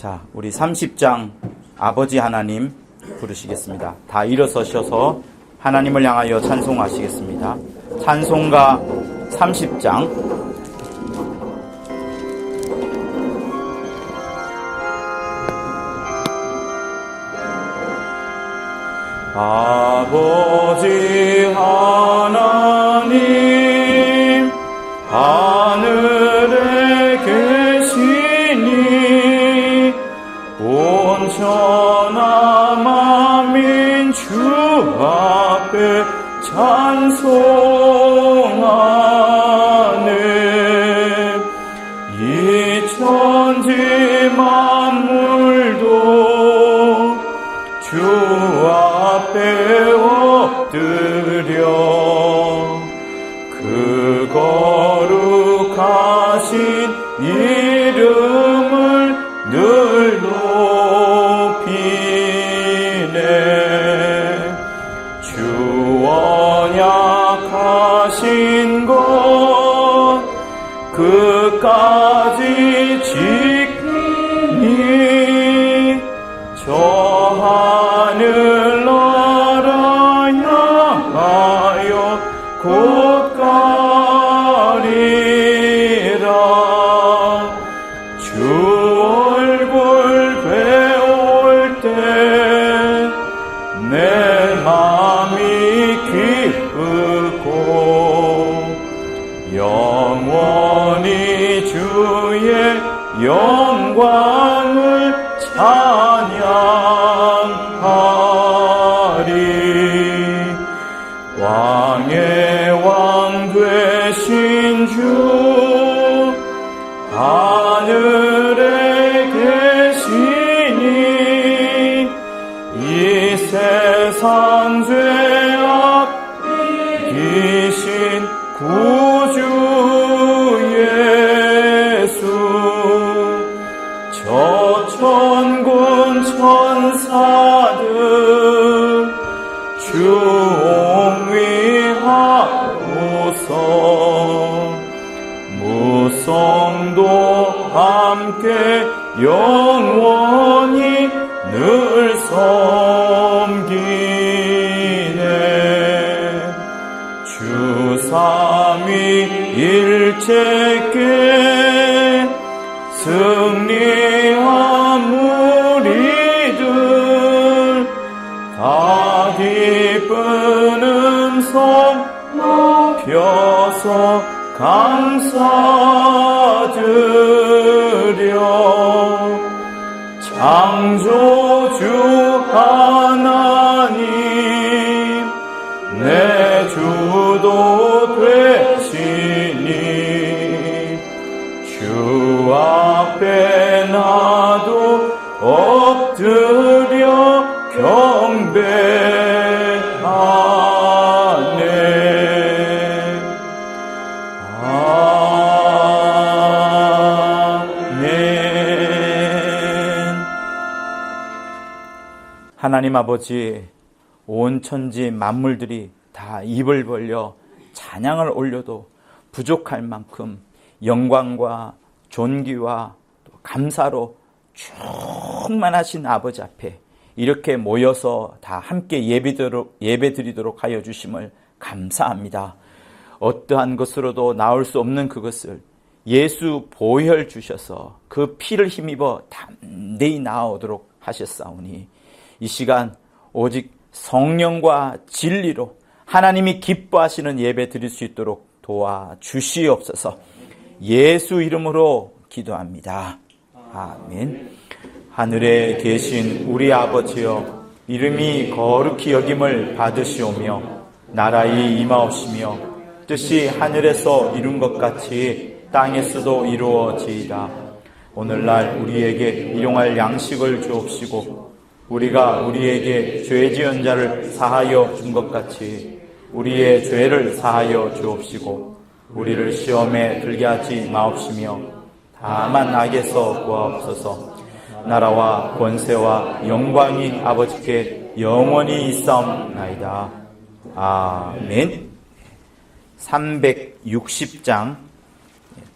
자, 우리 30장 아버지 하나님 부르시겠습니다. 다 일어서셔서 하나님을 향하여 찬송하시겠습니다. 찬송가 30장 아버지 하나님 하늘에 계시니 온 천하 만민 주 앞에 찬송하네. 이 천지 만물도 주 앞에 엎드려 그 거룩하신 이름을 늘 높이네. 주 언약하신 것 끝까지 지키니 저 하늘 나라 향하여 곧 가리라. 주 얼굴 배울 때 내 맘이 기쁘고 영원히 주의 영광을 찬양하리. 왕의 왕 되신 주 하늘에 계시니 이 세상 죄악 이기신 구주 예수 저 천군 천사들 주 옹위하소서. 무성도 함께 영원히 늘 섬기네. 주 삼위일체께 승리한 무리들 다 기쁜 음성 높여서 감사드려. 창조주 하나님 내 주도 되시니 주 앞에 나도 엎드려 경배하네. 아멘. 하나님 아버지, 온 천지 만물들이 다 입을 벌려 찬양을 올려도 부족할 만큼 영광과 존귀와 또 감사로 충만하신 아버지 앞에 이렇게 모여서 다 함께 예배드리도록 하여 주심을 감사합니다. 어떠한 것으로도 나올 수 없는 그것을 예수 보혈 주셔서 그 피를 힘입어 담대히 나아오도록 하셨사오니 이 시간 오직 성령과 진리로 하나님이 기뻐하시는 예배 드릴 수 있도록 도와주시옵소서. 예수 이름으로 기도합니다. 아멘. 하늘에 계신 우리 아버지여, 이름이 거룩히 여김을 받으시오며 나라의 임하옵시며 뜻이 하늘에서 이룬 것 같이 땅에서도 이루어지이다. 오늘날 우리에게 일용할 양식을 주옵시고 우리가 우리에게 죄 지은 자를 사하여 준 것 같이 우리의 죄를 사하여 주옵시고 우리를 시험에 들게 하지 마옵시며 다만 악에서 구하옵소서. 나라와 권세와 영광이 아버지께 영원히 있사옵나이다. 아멘. 360장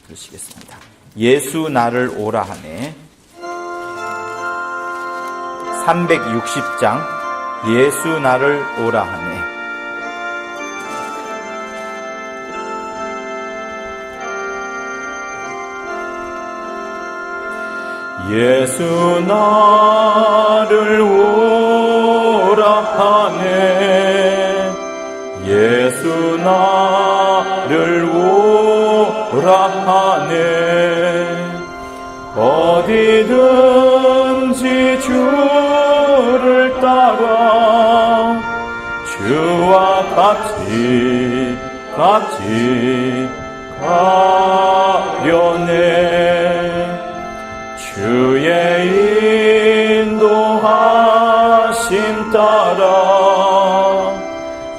들으시겠습니다. 예수 나를 오라 하네. 360장 예수 나를 오라 하네. 예수 나를 오라 하네. 예수 나를 오라 하네. 어디든지 주를 따라 주와 같이 가려네. 주의 인도하심 따라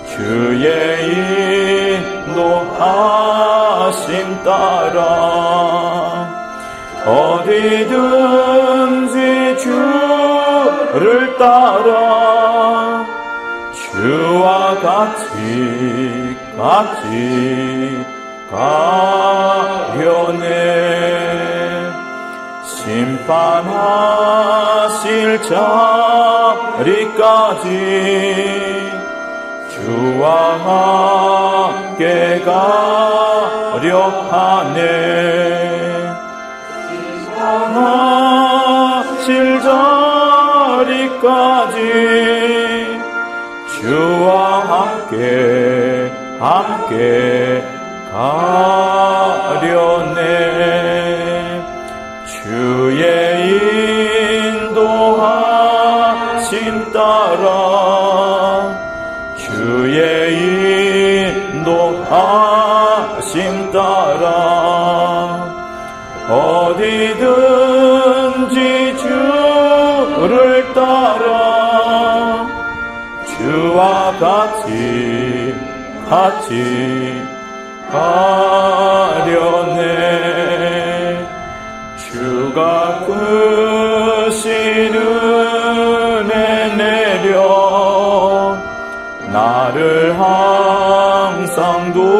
주의 인도하심 따라 어디든지 주를 따라 주와 같이 가려네. 심판하실 자리까지 주와 함께 가려 하네. 심판하실 자리까지 주와 함께 가려네. 주의 인도하심 따라 주의 인도하심 따라 어디든지 주를 따라 주와 같이 가려네. 주가 크신 은혜 내려 나를 항상 돌아보고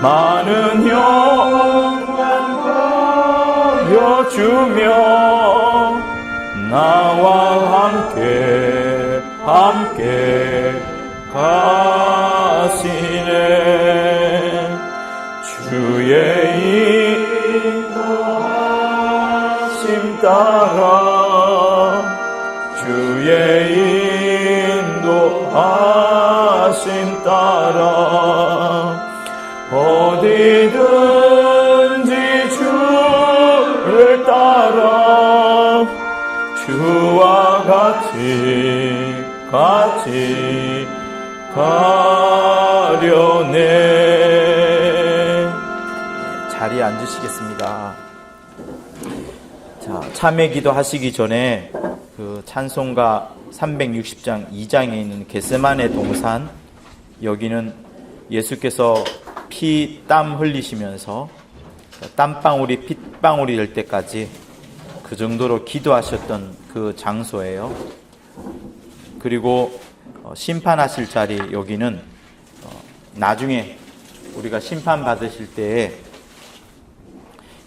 많은 영광 보여주며 나와 함께 가시네. 주의 인도하심 따라 주의 인도하심 따라 어디든지 주를 따라 주와 같이 가려네. 자리에 앉으시겠습니다. 자, 참회 기도 하시기 전에 그 찬송가 360장 2장에 있는 겟세마네 동산, 여기는 예수께서 피, 땀 흘리시면서 땀방울이 핏방울이 될 때까지 그 정도로 기도하셨던 그 장소예요. 그리고 심판하실 자리, 여기는 나중에 우리가 심판받으실 때에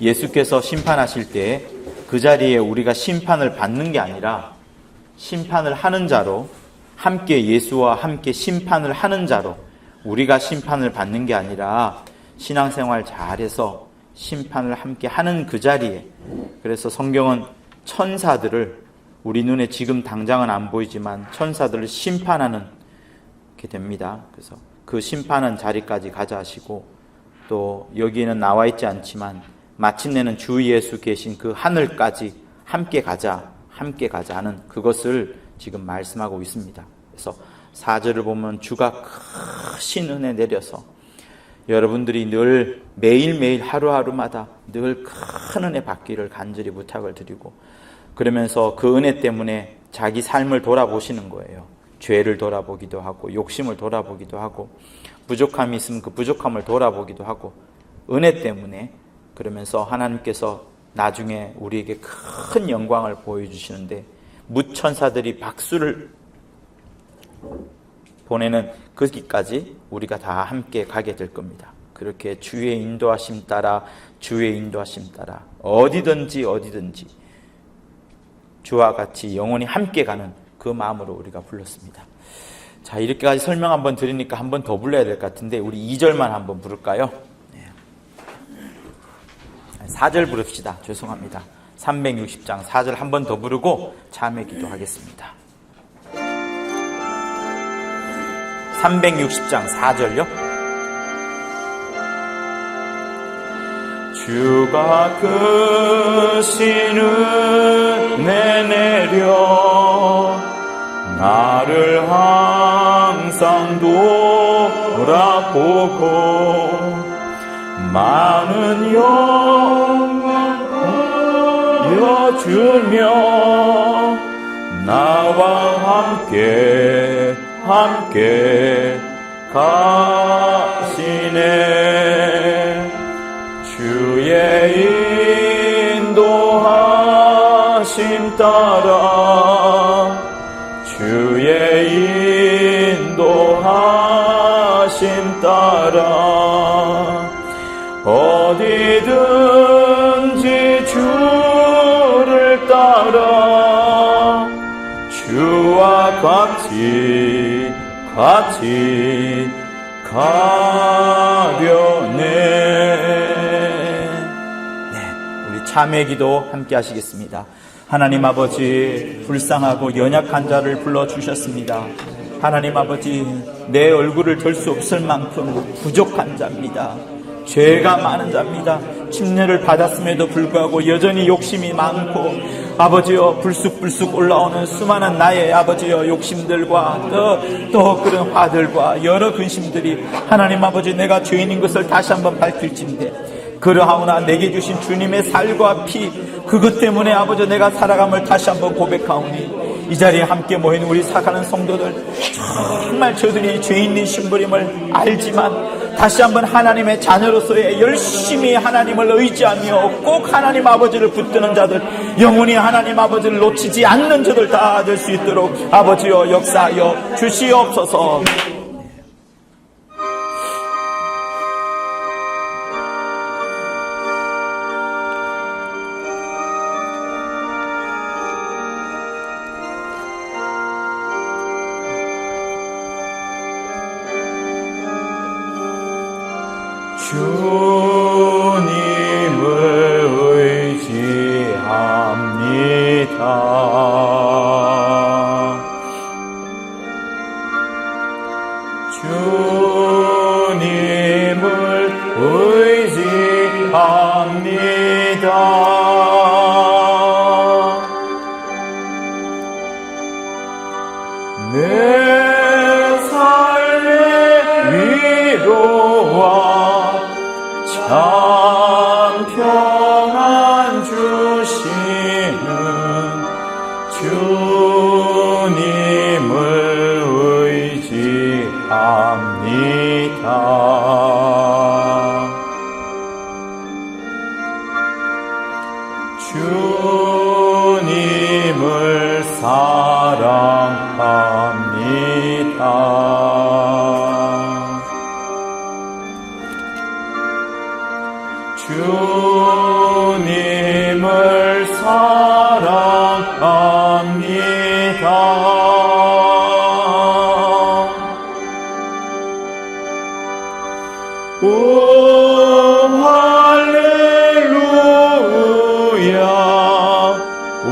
예수께서 심판하실 때에 그 자리에 우리가 심판을 받는 게 아니라 심판을 하는 자로, 함께 예수와 함께 심판을 하는 자로, 우리가 심판을 받는 게 아니라 신앙생활 잘해서 심판을 함께 하는 그 자리에, 그래서 성경은 천사들을, 우리 눈에 지금 당장은 안 보이지만 천사들을 심판하는 게 됩니다. 그래서 그 심판한 자리까지 가자 하시고, 또 여기에는 나와 있지 않지만 마침내는 주 예수 계신 그 하늘까지 함께 가자 하는 그것을 지금 말씀하고 있습니다. 그래서 4절을 보면 주가 크신 은혜 내려서 여러분들이 늘 매일매일 하루하루마다 늘 큰 은혜 받기를 간절히 부탁을 드리고, 그러면서 그 은혜 때문에 자기 삶을 돌아보시는 거예요. 죄를 돌아보기도 하고 욕심을 돌아보기도 하고 부족함이 있으면 그 부족함을 돌아보기도 하고, 은혜 때문에. 그러면서 하나님께서 나중에 우리에게 큰 영광을 보여주시는데 무천사들이 박수를 보내는 거기까지 우리가 다 함께 가게 될 겁니다. 그렇게 주의 인도하심 따라 주의 인도하심 따라 어디든지 주와 같이 영원히 함께 가는 그 마음으로 우리가 불렀습니다. 자, 이렇게까지 설명 한번 드리니까 한 번 더 불러야 될 것 같은데 우리 2절만 한번 부를까요? 4절 부릅시다. 죄송합니다. 360장 4절 한 번 더 부르고 참회 기도하겠습니다. 360장 4절요. 주가 크신 은혜 내려 나를 항상 돌아보고 많은 영광 보여주며 나와 함께 가시네. 주의 인도하심 따라 주의 인도하심 따라 어디든지 주를 따라 주와 같이 가려네. 네, 우리 참회 기도 함께 하시겠습니다. 하나님 아버지, 불쌍하고 연약한 자를 불러주셨습니다. 하나님 아버지, 내 얼굴을 들 수 없을 만큼 부족한 자입니다. 죄가 많은 자입니다. 침례를 받았음에도 불구하고 여전히 욕심이 많고 아버지여 불쑥불쑥 올라오는 수많은 나의 아버지여 욕심들과 또 그런 화들과 여러 근심들이 하나님 아버지 내가 죄인인 것을 다시 한번 밝힐진데 그러하오나 내게 주신 주님의 살과 피 그것 때문에 아버지 내가 살아감을 다시 한번 고백하오니 이 자리에 함께 모인 우리 사랑하는 성도들 정말 저들이 죄인인 신부임을 알지만 다시 한번 하나님의 자녀로서의 열심히 하나님을 의지하며 꼭 하나님 아버지를 붙드는 자들 영원히 하나님 아버지를 놓치지 않는 자들 다 될 수 있도록 아버지여 역사하여 주시옵소서. 주님을 의지합니다. 주님을 의지합니다. 내 삶의 위로와 참 평안 주시는 주님을 의지합니다. 주님을 사랑합니다. 주님을 사랑합니다. 오 할렐루야 오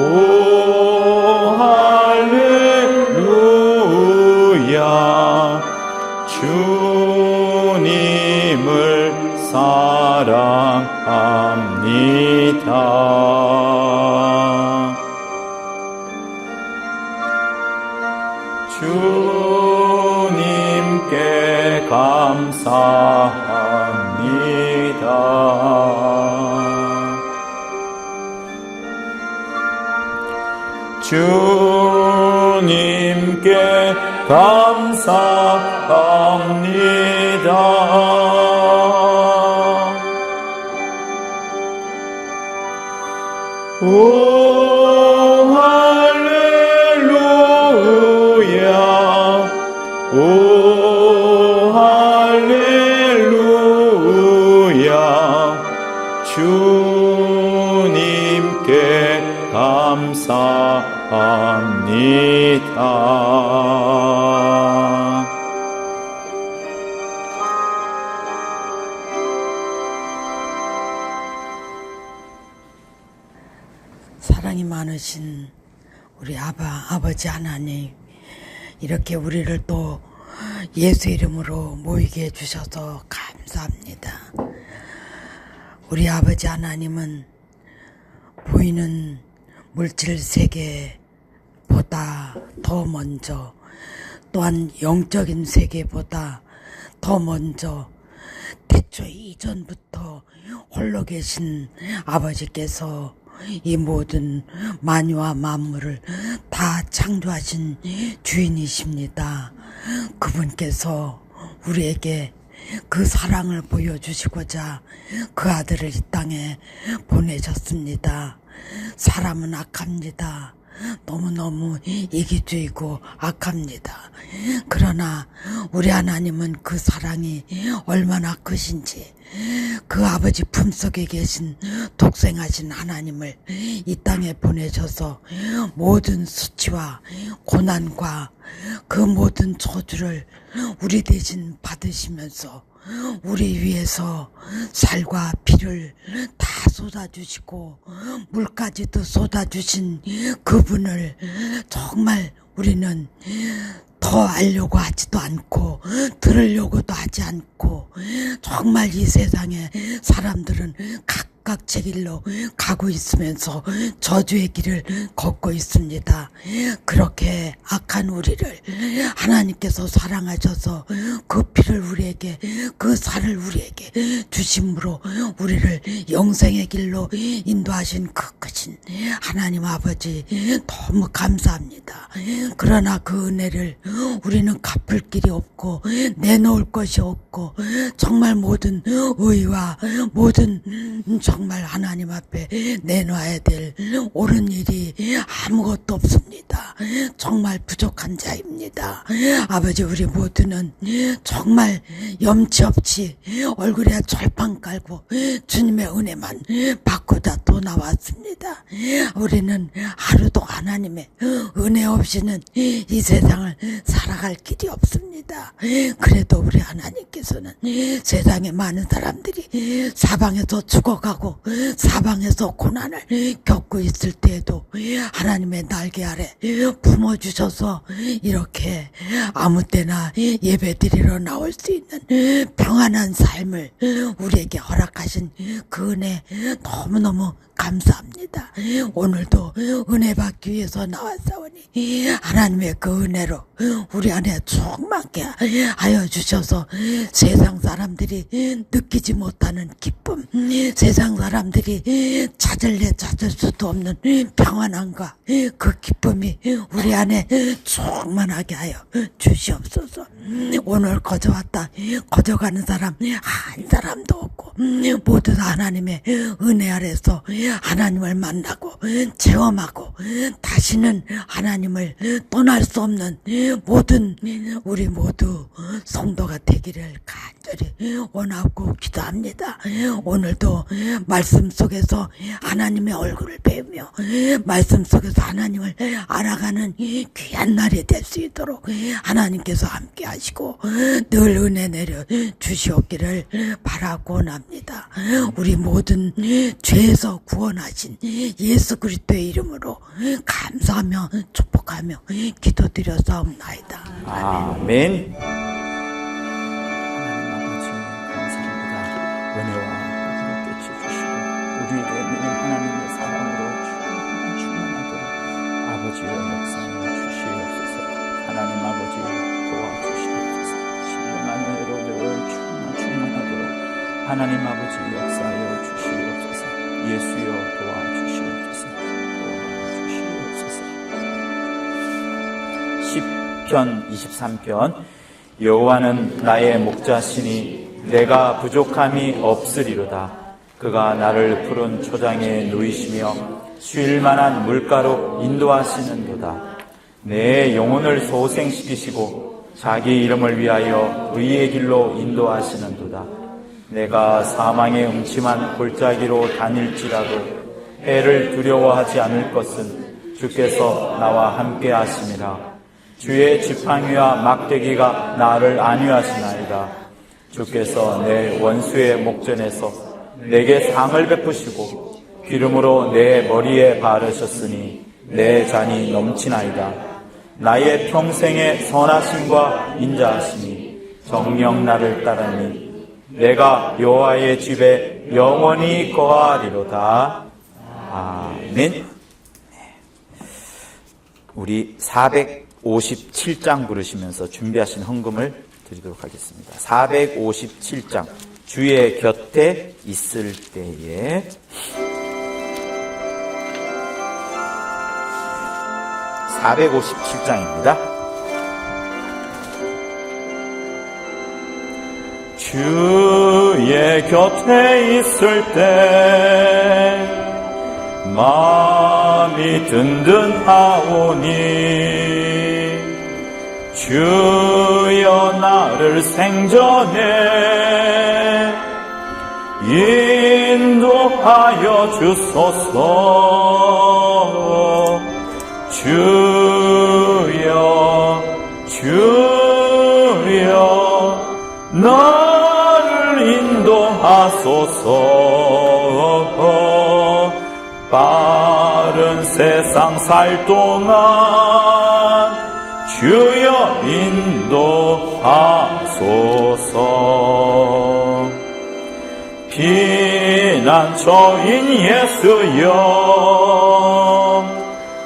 할렐루야 주님을 사랑합니다. 주님께 감사합니다. 주님께 감사합니다. 오 할렐루야 오 할렐루야 주님을 감사합니다. 사랑이 많으신 우리 아버지 하나님, 이렇게 우리를 또 예수 이름으로 모이게 해주셔서 감사합니다. 우리 아버지 하나님은 보이는 물질 세계보다 더 먼저, 또한 영적인 세계보다 더 먼저 태초 이전부터 홀로 계신 아버지께서 이 모든 만유와 만물을 다 창조하신 주인이십니다. 그분께서 우리에게 그 사랑을 보여주시고자 그 아들을 이 땅에 보내셨습니다. 사람은 악합니다. 너무너무 이기주의고 악합니다. 그러나 우리 하나님은 그 사랑이 얼마나 크신지, 그 아버지 품속에 계신 독생하신 하나님을 이 땅에 보내셔서 모든 수치와 고난과 그 모든 저주를 우리 대신 받으시면서 우리 위해서 살과 피를 다 쏟아주시고 물까지도 쏟아주신 그분을 정말 우리는 더 알려고 하지도 않고 들으려고도 하지 않고, 정말 이 세상에 사람들은 각각 제 길로 가고 있으면서 저주의 길을 걷고 있습니다. 그렇게 악한 우리를 하나님께서 사랑하셔서 그 피를 우리에게, 그 살을 우리에게 주심으로 우리를 영생의 길로 인도하신 그 크신 하나님 아버지 너무 감사합니다. 그러나 그 은혜를 우리는 갚을 길이 없고 내놓을 것이 없고, 정말 모든 의와 모든 정말 하나님 앞에 내놔야 될 옳은 일이 아무것도 없습니다. 정말 부족한 자입니다. 아버지, 우리 모두는 정말 염치 없이 얼굴에 절판 깔고 주님의 은혜만 받고자 또 나왔습니다. 우리는 하루도 하나님의 은혜 없이는 이 세상을 살아갈 길이 없습니다. 그래도 우리 하나님께서는 세상에 많은 사람들이 사방에서 죽어가고 사방에서 고난을 겪고 있을 때에도 하나님의 날개 아래 품어주셔서 이렇게 아무 때나 예배드리러 나올 수 있는 평안한 삶을 우리에게 허락하신 그 은혜 너무너무 감사합니다. 오늘도 은혜 받기 위해서 나왔사오니 하나님의 그 은혜로 우리 안에 충만케 하여 주셔서 세상 사람들이 느끼지 못하는 기쁨, 세상 사람들이 찾을 수도 없는 평안함과 그 기쁨이 우리 안에 충만하게 하여 주시옵소서. 오늘 거저왔다 거저가는 사람 한 사람도 없고 모두 다 하나님의 은혜 아래서 하나님을 만나고 체험하고 다시는 하나님을 떠날 수 없는 모든 우리 모두 성도가 되기를 간절히 원하고 기도합니다. 오늘도 말씀 속에서 하나님의 얼굴을 배우며 말씀 속에서 하나님을 알아가는 귀한 날이 될 수 있도록 하나님께서 함께 하시고 늘 은혜 내려 주시옵기를 바라고 원합니다. 우리 모든 죄에서 구원하신 예수 그리스도의 이름으로 감사하며 축복하며 기도드려사옵나이다. 아멘. 하나님 아버지 감사합니다. 은혜와 복을 깨쳐주시고 우리에게 있는 하나님의 사랑으로 충만하도록 아버지의 역사를 주시옵소서. 하나님 아버지 도와주시옵소서. 신령한 은혜로 늘 충만하도록 하나님 아버지 역사하여 주시옵소서. 예수여 도와주시옵소서. 시편 23편. 여호와는 나의 목자시니 내가 부족함이 없으리로다. 그가 나를 푸른 초장에 누이시며 쉴 만한 물가로 인도하시는도다. 내 영혼을 소생시키시고 자기 이름을 위하여 의의 길로 인도하시는도다. 내가 사망의 음침한 골짜기로 다닐지라도 해를 두려워하지 않을 것은 주께서 나와 함께 하심이라. 주의 지팡이와 막대기가 나를 안위하시나이다. 주께서 내 원수의 목전에서 내게 상을 베푸시고 기름으로 내 머리에 바르셨으니 내 잔이 넘치나이다. 나의 평생의 선하심과 인자하심이 정녕 나를 따르니 내가 여호와의 집에 영원히 거하리로다. 아멘. 우리 457장 부르시면서 준비하신 헌금을 드리도록 하겠습니다. 457장 주의 곁에 있을 때에. (457장입니다) 주의 곁에 있을 때 마음이 든든하오니 주여 나를 생전에 인도하여 주소서. 주여 나를 인도하소서. 빠른 세상 살 동안 주여 인도하소서. 피난처인 예수여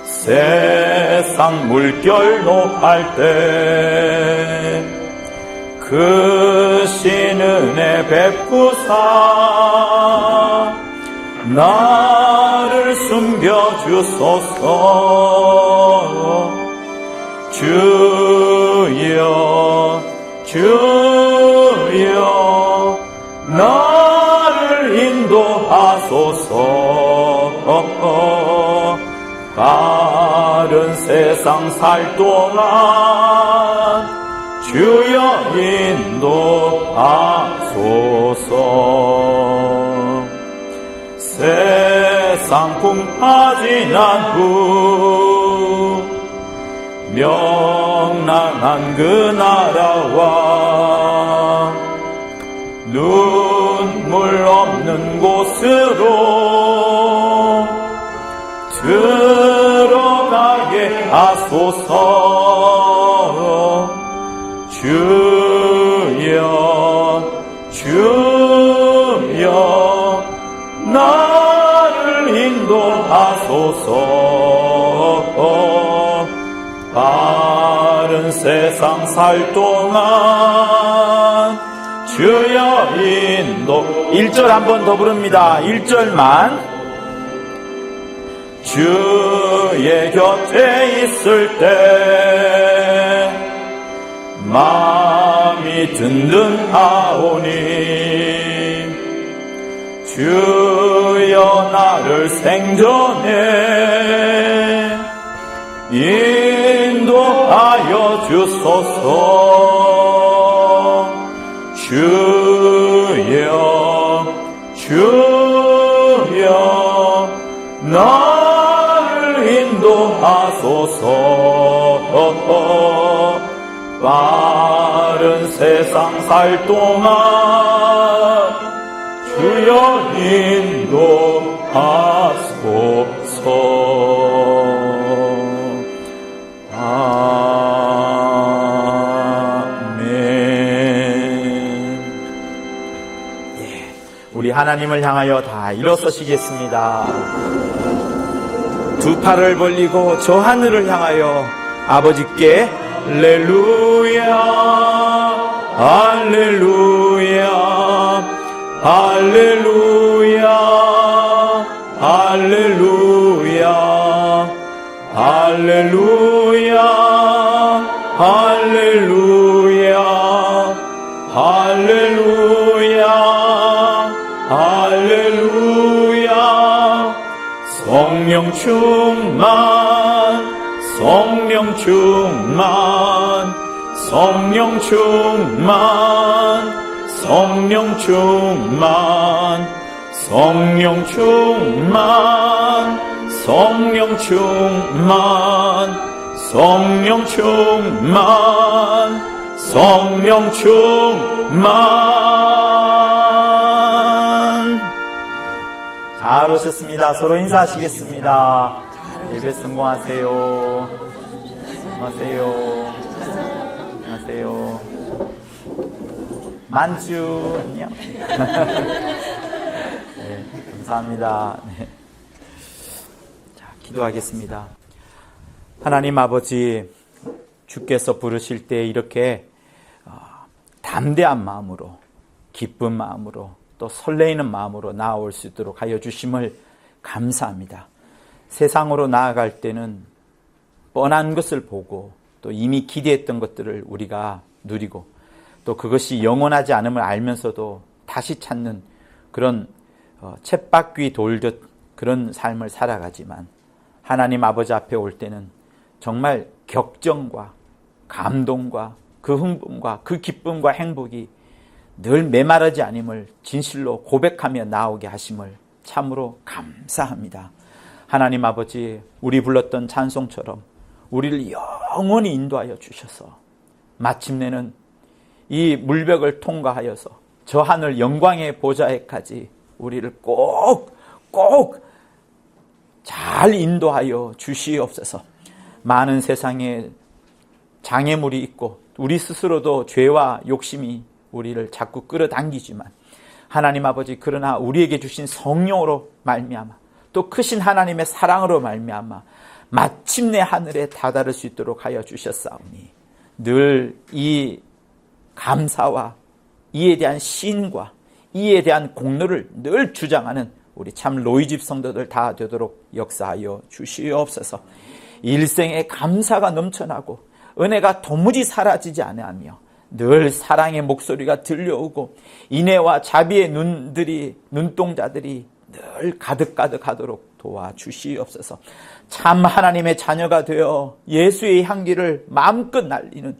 세상 물결 높을 때 크신 은혜 베푸사 나를 숨겨주소서. 주여 나를 인도하소서. 빠른 세상 살 동안 주여 인도하소서. 세상 풍파지 난 후 명랑한 그 나라와 눈물 없는 곳으로 들어가게 하소서. 주여 나를 인도하소서. 빠른 세상 살 동안 주여 인도. 1절 한 번 더 부릅니다. 1절만. 주의 곁에 있을 때 마음이 든든하오니 주여 나를 생전에 인도하여 주소서. 주여 나를 인도하소서. 빠른 세상 살 동안 주여 인도하소서. 아멘. 우리 하나님을 향하여 다 일어서시겠습니다. 두 팔을 벌리고 저 하늘을 향하여 아버지께 할렐루야 할렐루야 할렐루야 할렐루야 할렐루야 할렐루야 할렐루야 할렐루야. 성령 충만 성령 충만 성령 충만 성령 충만 성령 충만 성령 충만, 성령 충만, 성령 충만. 잘 오셨습니다. 서로 인사하시겠습니다. 예배 성공하세요. 안녕하세요. 안녕하세요. 만주 안녕. 네, 감사합니다. 네. 자, 기도하겠습니다. 하나님 아버지, 주께서 부르실 때 이렇게 담대한 마음으로, 기쁜 마음으로, 또 설레이는 마음으로 나아올 수 있도록 하여 주심을 감사합니다. 세상으로 나아갈 때는 뻔한 것을 보고 또 이미 기대했던 것들을 우리가 누리고 또 그것이 영원하지 않음을 알면서도 다시 찾는 그런 쳇바퀴 돌듯 그런 삶을 살아가지만, 하나님 아버지 앞에 올 때는 정말 격정과 감동과 그 흥분과 그 기쁨과 행복이 늘 메마르지 않음을 진실로 고백하며 나오게 하심을 참으로 감사합니다. 하나님 아버지, 우리 불렀던 찬송처럼 우리를 영원히 인도하여 주셔서 마침내는 이 물벽을 통과하여서 저 하늘 영광의 보좌에까지 우리를 꼭 잘 인도하여 주시옵소서. 많은 세상에 장애물이 있고 우리 스스로도 죄와 욕심이 우리를 자꾸 끌어당기지만, 하나님 아버지, 그러나 우리에게 주신 성령으로 말미암아 또 크신 하나님의 사랑으로 말미암아 마침내 하늘에 다다를 수 있도록 하여 주셨사오니, 늘 이 감사와 이에 대한 신과 이에 대한 공로를 늘 주장하는 우리 참 로이집 성도들 다 되도록 역사하여 주시옵소서. 일생에 감사가 넘쳐나고 은혜가 도무지 사라지지 아니하며 늘 사랑의 목소리가 들려오고 인애와 자비의 눈동자들이 늘 가득가득하도록 도와주시옵소서. 참 하나님의 자녀가 되어 예수의 향기를 마음껏 날리는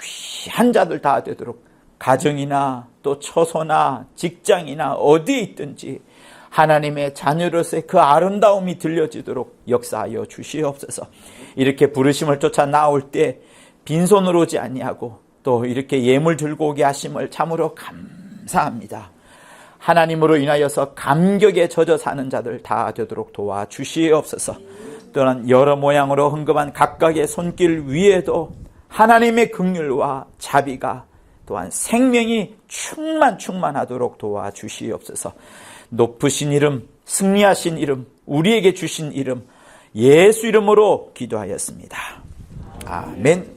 귀한 자들 다 되도록, 가정이나 또 처소나 직장이나 어디에 있든지 하나님의 자녀로서의 그 아름다움이 들려지도록 역사하여 주시옵소서. 이렇게 부르심을 쫓아 나올 때 빈손으로 오지 아니하고 또 이렇게 예물 들고 오게 하심을 참으로 감사합니다. 하나님으로 인하여서 감격에 젖어 사는 자들 다 되도록 도와주시옵소서. 또한 여러 모양으로 흥금한 각각의 손길 위에도 하나님의 긍휼과 자비가 또한 생명이 충만하도록 도와주시옵소서. 높으신 이름, 승리하신 이름, 우리에게 주신 이름, 예수 이름으로 기도하였습니다. 아멘.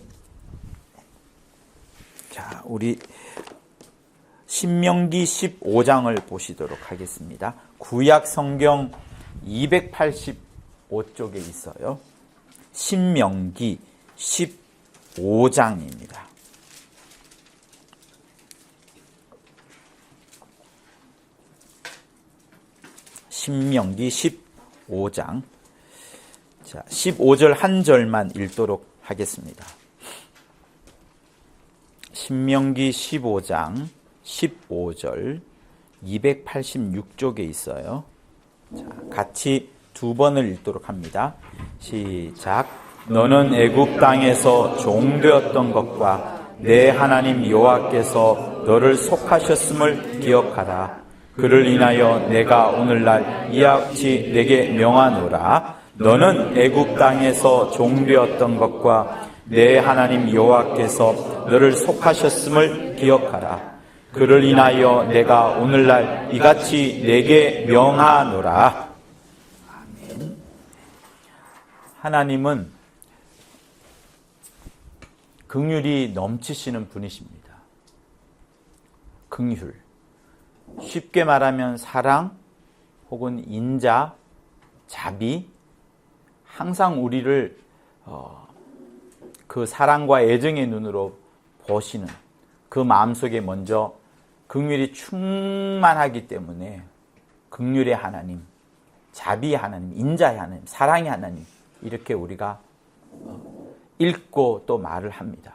자, 우리 신명기 15장을 보시도록 하겠습니다. 구약 성경 285쪽에 있어요. 신명기 15장입니다. 신명기 15장. 자, 15절 한 절만 읽도록 하겠습니다. 신명기 15장 15절 286쪽에 있어요. 자, 같이 두 번을 읽도록 합니다. 시작. 너는 애굽 땅에서 종되었던 것과 내 하나님 여호와께서 너를 속하셨음을 기억하라. 그를 인하여 내가 오늘날 이같이 내게 명하노라. 너는 애굽 땅에서 종되었던 것과 내 하나님 여호와께서 너를 속하셨음을 기억하라. 그를 인하여 내가 오늘날 이같이 내게 명하노라. 아멘. 하나님은 긍휼이 넘치시는 분이십니다. 긍휼. 쉽게 말하면 사랑 혹은 인자, 자비, 항상 우리를 그 사랑과 애정의 눈으로 보시는 그 마음속에 먼저 긍휼이 충만하기 때문에 긍휼의 하나님, 자비의 하나님, 인자의 하나님, 사랑의 하나님, 이렇게 우리가 읽고 또 말을 합니다.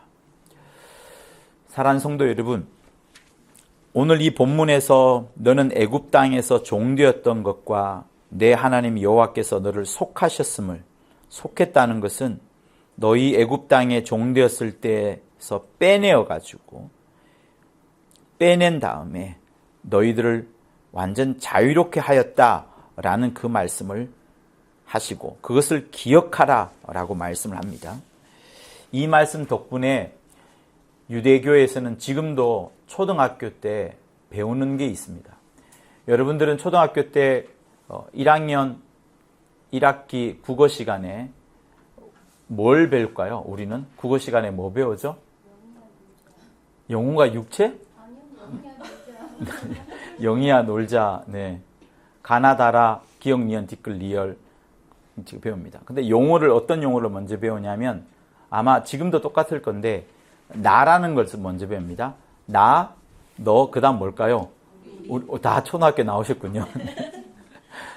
사랑하는 성도 여러분, 오늘 이 본문에서 너는 애굽 땅에서 종되었던 것과 내 하나님 여호와께서 너를 속하셨음을 속했다는 것은 너희 애굽 땅에 종되었을 때에서 빼내어 가지고 빼낸 다음에 너희들을 완전 자유롭게 하였다라는 그 말씀을 하시고 그것을 기억하라라고 말씀을 합니다. 이 말씀 덕분에 유대교에서는 지금도 초등학교 때 배우는 게 있습니다. 여러분들은 초등학교 때 1학년 1학기 국어 시간에 뭘 배울까요? 우리는 국어 시간에 뭐 배우죠? 영웅과 육체? 영희야 놀자. 네. 가나다라 기억 니은 디귿 리얼 배웁니다. 근데 용어를 어떤 용어를 먼저 배우냐면 아마 지금도 똑같을 건데 나라는 것을 먼저 배웁니다. 나, 너, 그다음 뭘까요? 다 초등학교 나오셨군요.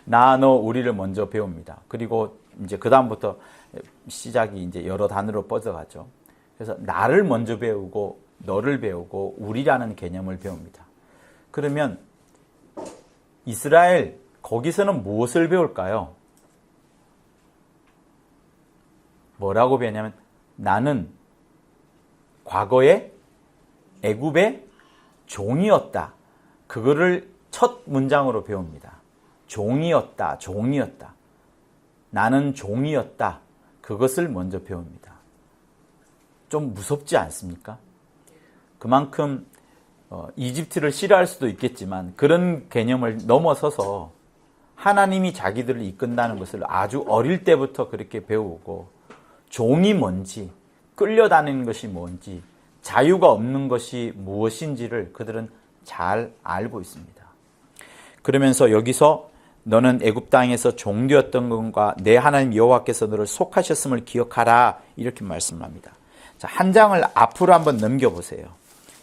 나, 너, 우리를 먼저 배웁니다. 그리고 이제 그다음부터 시작이 이제 여러 단어로 뻗어가죠. 그래서 나를 먼저 배우고 너를 배우고 우리라는 개념을 배웁니다. 그러면 이스라엘 거기서는 무엇을 배울까요? 뭐라고 배우냐면 나는 과거에 애굽의 종이었다. 그거를 첫 문장으로 배웁니다. 종이었다. 종이었다. 나는 종이었다. 그것을 먼저 배웁니다. 좀 무섭지 않습니까? 그만큼 이집트를 싫어할 수도 있겠지만 그런 개념을 넘어서서 하나님이 자기들을 이끈다는 것을 아주 어릴 때부터 그렇게 배우고 종이 뭔지 끌려다니는 것이 뭔지 자유가 없는 것이 무엇인지를 그들은 잘 알고 있습니다. 그러면서 여기서 너는 애굽 땅에서 종되었던 것과 내 하나님 여호와께서 너를 속하셨음을 기억하라 이렇게 말씀합니다. 자, 한 장을 앞으로 한번 넘겨보세요.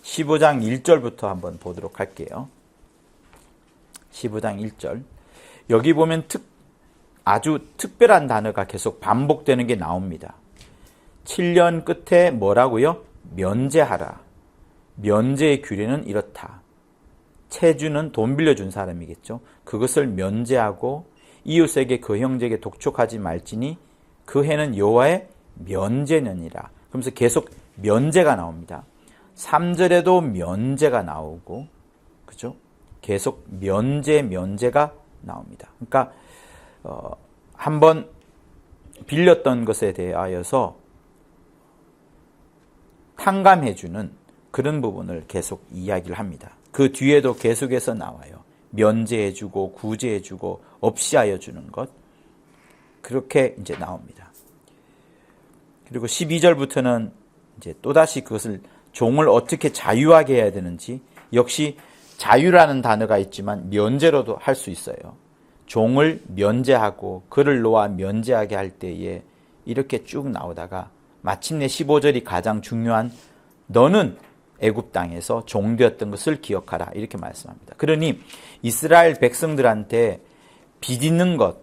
15장 1절부터 한번 보도록 할게요. 15장 1절. 여기 보면 아주 특별한 단어가 계속 반복되는 게 나옵니다. 7년 끝에 뭐라고요? 면제하라. 면제의 규례는 이렇다. 채주는 돈 빌려준 사람이겠죠. 그것을 면제하고 이웃에게 그 형제에게 독촉하지 말지니 그 해는 여호와의 면제년이라. 그러면서 계속 면제가 나옵니다. 3절에도 면제가 나오고, 그죠? 계속 면제가 나옵니다. 그러니까 한번 빌렸던 것에 대하여서 탕감해주는 그런 부분을 계속 이야기를 합니다. 그 뒤에도 계속해서 나와요. 면제해주고 구제해주고 없이 하여 주는 것. 그렇게 이제 나옵니다. 그리고 12절부터는 이제 또다시 그것을 종을 어떻게 자유하게 해야 되는지, 역시 자유라는 단어가 있지만 면제로도 할 수 있어요. 종을 면제하고 그를 놓아 면제하게 할 때에 이렇게 쭉 나오다가 마침내 15절이 가장 중요한 너는 애굽 땅에서 종되었던 것을 기억하라 이렇게 말씀합니다. 그러니 이스라엘 백성들한테 빚 있는 것,